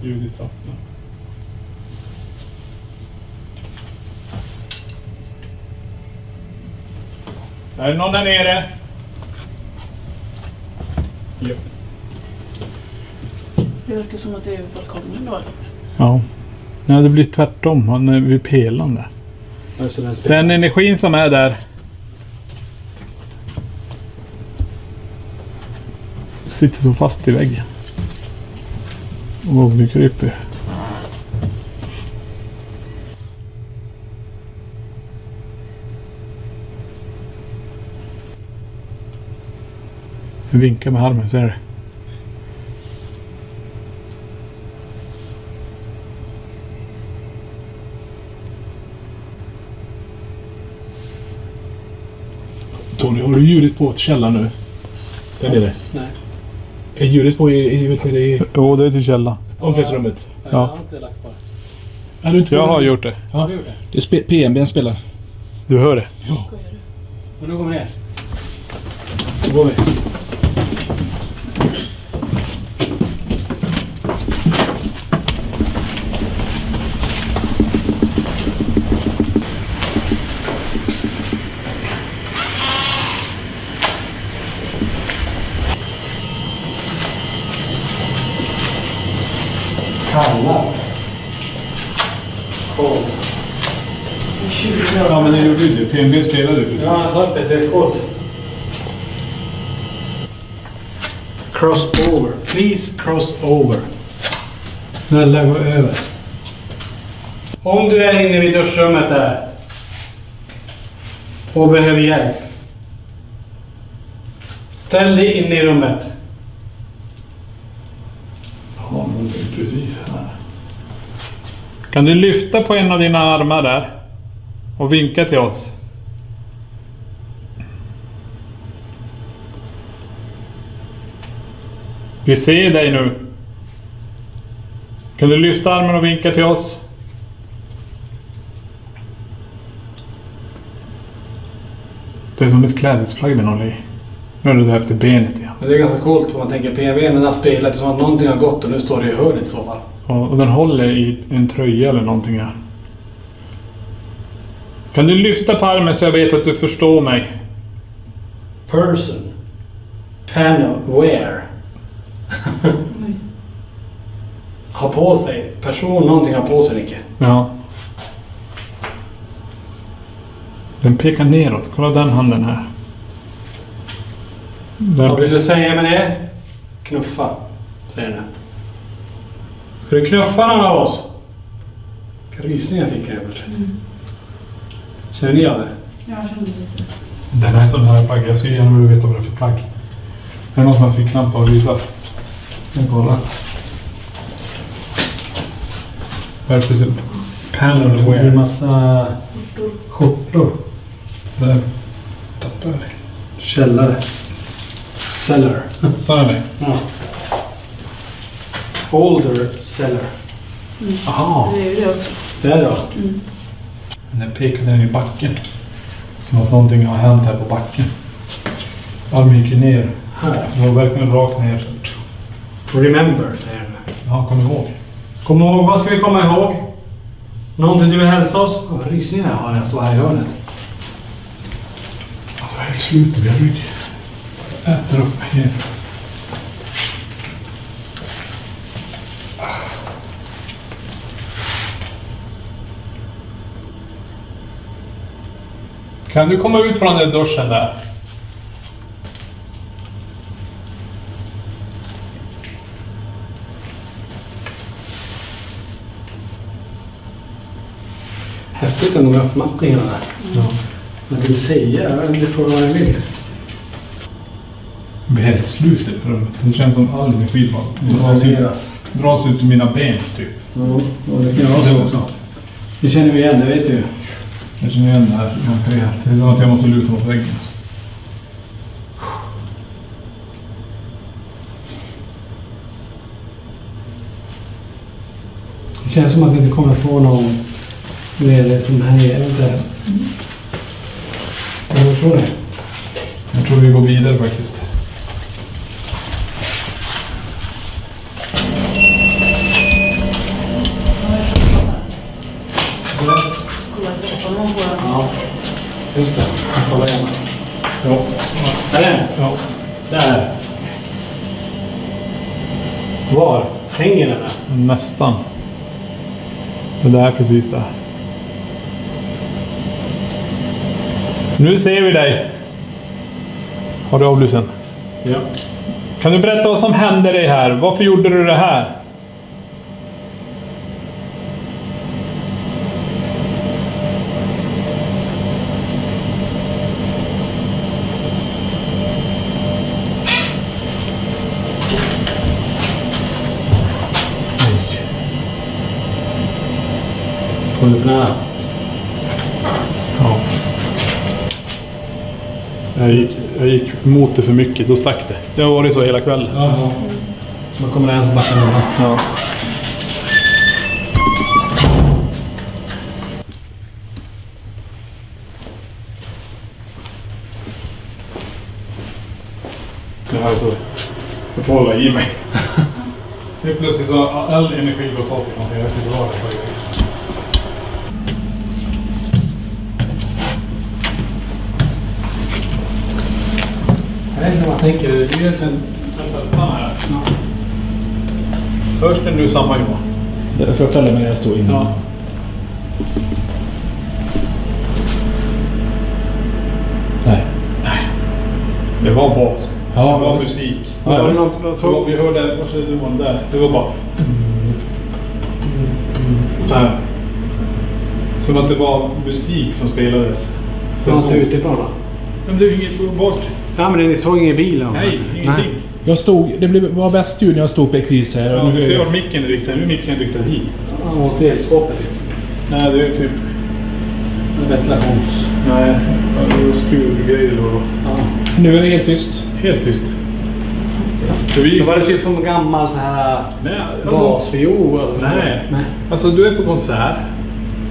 Ljudet öppnar. Är det någon där nere? Ja. Det verkar som att det är balkongen då. Ja. Nej, det blir tvärtom. Han är vid pelande. Den energin som är där sitter så fast i väggen. Och vi kryper. Vi vinkar med armen, ser du? Tony, har du ljudet på källaren nu? Den är det. Nej. Är ljudet på i Jo, det är till källa. omklädningsrummet? Jag har inte lagt på det. Är du inte Jag har gjort det. Ja, det är PMB spelar. Du hör det? Ja. Och nu kommer ner. Då går vi. Kalla. Ja, men det gjorde ju det. PMB spelade ju precis. Ja, jag sa det. Det är coolt. Cross over. Please cross over. Snälla gå över. Om du är inne vid duschrummet där och behöver hjälp, ställ dig in i rummet. Ja, men det är precis här. Kan du lyfta på en av dina armar där och vinka till oss? Vi ser dig nu. Kan du lyfta armen och vinka till oss? Det är som ett klädesplagg där någon i. Nu är det där efter benet igen. Men det är ganska coolt om man tänker PMB när den har spelat. Det är som att någonting har gått och nu står det i hörnet i så fall. Och den håller i en tröja eller någonting här. Kan du lyfta på armen så jag vet att du förstår mig? Person. Panel. Wear. Ha på sig. Person, någonting har på sig, Nicke. Ja. Den pekar neråt. Kolla den handen här. Vad vill du säga med det? Knuffa, säger den. Ska du knuffa någon av oss? Vilka rysningar fick jag plötsligt. Känner ni av det? Jag kände lite. Den är sån här plagg. Jag ska gärna veta vad det är för plagg. Är det någon som har ficklampa och visa? Jag kollar. Vad är det för panel Det är wear? en massa skjortor. Där tappar jag dig. Källare. Cellar. Så är det. Ja. Older cellar. Aha. Det är ju det också. Där då. Den pekade den i backen. Som att någonting har hänt här på backen. Armen gick ju ner. Här. Det var verkligen rakt ner. Remember, säger den. Ja, kom ihåg. Kom ihåg, vad ska vi komma ihåg? Någonting du vill hälsa oss? Vad rysningar jag har när jag står här i hörnet. Alltså helt slut, vi har rygg. Äter upp helt. Kan du komma ut från den duschen där? Häftigt ändå med uppmappningarna där. Ja. Man vill säga, jag vet inte vad jag vill. Det blir helt slut i rummet. Det känns som all energi bara dras ut ur mina ben typ. Ja, och det kan jag också. Det känner vi igen, det vet ju. Jag känner igen det här. Det är som att jag måste luta mot väggen. Det känns som att vi inte kommer få någon mer som här nere. Vad tror ni? Jag tror vi går vidare faktiskt. Ja, just det. Kolla igen. Ja. Där. Ja. Där. Var? Hänger den där? Nästan. Det där är precis där. Nu ser vi dig. Har du avlysen? Ja. Kan du berätta vad som hände dig här? Varför gjorde du det här? Kom du för nära? Ja. Jag gick mot det för mycket, då stack det. Det har varit så hela kvällen. Ja. Så då kommer det en som backar ner. Ja. Det här är så. Jag får hålla i mig. Det är plötsligt så all energi går åt till någonting. Jag vet inte vad det är. Jag vet inte vad man tänker. Det är egentligen... Vänta, stanna här. Ja. Hörs det nu samma Johan? Jag ska ställa mig när jag står inne. Ja. Nej. Det var bas. Ja, det var visst. musik. Ja, det var visst. något, så vi hörde, vad säger du om där? Det var bara... Så här. Som att det var musik som spelades. Så var inte utifrån då? Men det är ju inget bort. Ja, men ni såg ingen i bilen? Nej, ingenting. Jag stod, var bäst ljud när jag stod precis här. Ja, Och du nu ser var micken är riktad. Nu är micken riktad hit. Ja, mot elskåpet typ. Nej, det är typ... Ventilations... Nej, det är skurgrejer då. Ja. Nu är det helt tyst. Helt tyst. För vi... Då var det typ som gammal så här... Nej, basfiol? Nej. Nej. Alltså du är på konsert.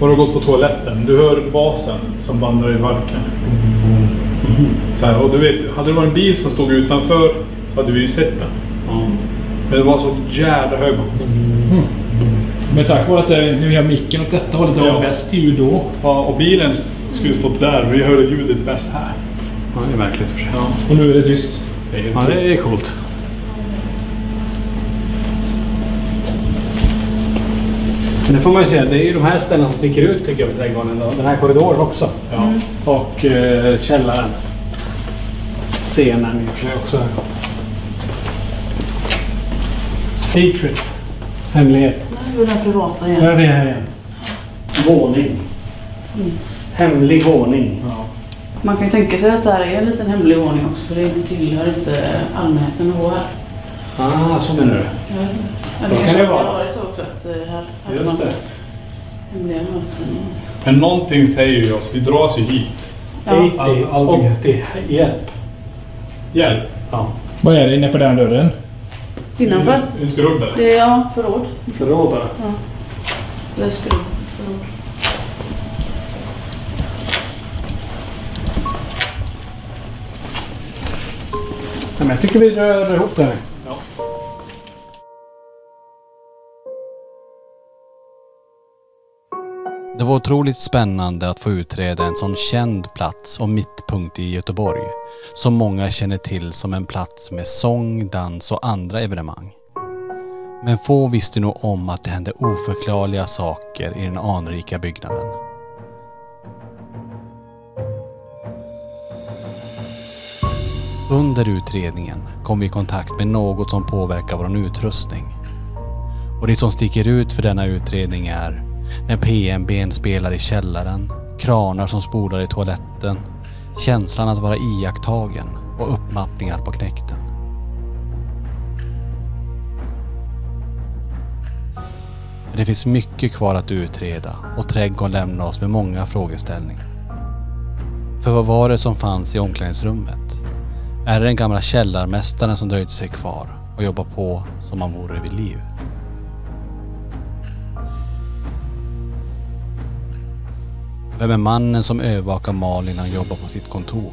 Och du har gått på toaletten. Du hör basen som vandrar i marken. Så här, och du vet, hade det varit en bil som stod utanför så hade vi ju sett den. Men det var så jävla hög. Men tack vare att vi har micken åt detta hållet, det var bäst ljud då. Ja, och bilen skulle stått där. Vi hörde ljudet bäst här. Ja, det är verkligen för sig. Ja. Och nu är det tyst. Ja, det är coolt. Men det får man ju säga, det är ju de här ställena som sticker ut tycker jag i trädgården. Den här korridoren också. Ja. Och källaren. Scenen i och för sig också. Secret. Hemlighet. Nu är det privata igen. Nu är vi här igen. Våning. Hemlig våning. Ja. Man kan ju tänka sig att det här är en liten hemlig våning också. För det tillhör inte allmänheten att gå här. Ah, så menar du? Ja, Så kan det vara. Det så också att här hade Just man det. hemliga möten. Men någonting säger ju oss. Vi dras ju hit. Ja. 80, hjälp. Hjälp. Ja. Vad är det inne på den dörren? Innanför? En skrubb eller? Det är förråd. Så då bara. Ja. Det är skruv. Förråd. Ja, men jag tycker vi rör ihop det här. Ja. Det var otroligt spännande att få utreda en sån känd plats och mittpunkt i Göteborg som många känner till som en plats med sång, dans och andra evenemang. Men få visste nog om att det hände oförklarliga saker i den anrika byggnaden. Under utredningen kom vi i kontakt med något som påverkar vår utrustning. Och det som sticker ut för denna utredning är när PMB:n spelar i källaren, kranar som spolar i toaletten, känslan att vara iakttagen och uppmappningar på knäkten. Men det finns mycket kvar att utreda och trädgården lämnar oss med många frågeställningar. För vad var det som fanns i omklädningsrummet? Är det den gamla källarmästaren som dröjde sig kvar och jobbar på som han vore vid liv? Vem är mannen som övervakar Malin när han jobbar på sitt kontor?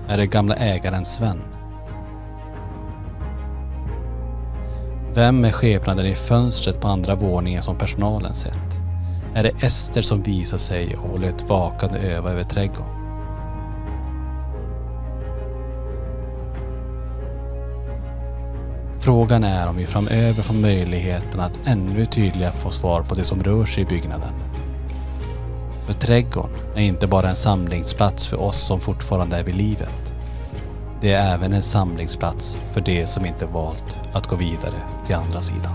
Är det gamla ägaren Sven? Vem är skepnaden i fönstret på andra våningen som personalen sett? Är det Ester som visar sig och håller ett vakande öga över trädgården? Frågan är om vi framöver får möjligheten att ännu tydligare få svar på det som rör sig i byggnaden. För trädgården är inte bara en samlingsplats för oss som fortfarande är vid livet. Det är även en samlingsplats för de som inte valt att gå vidare till andra sidan.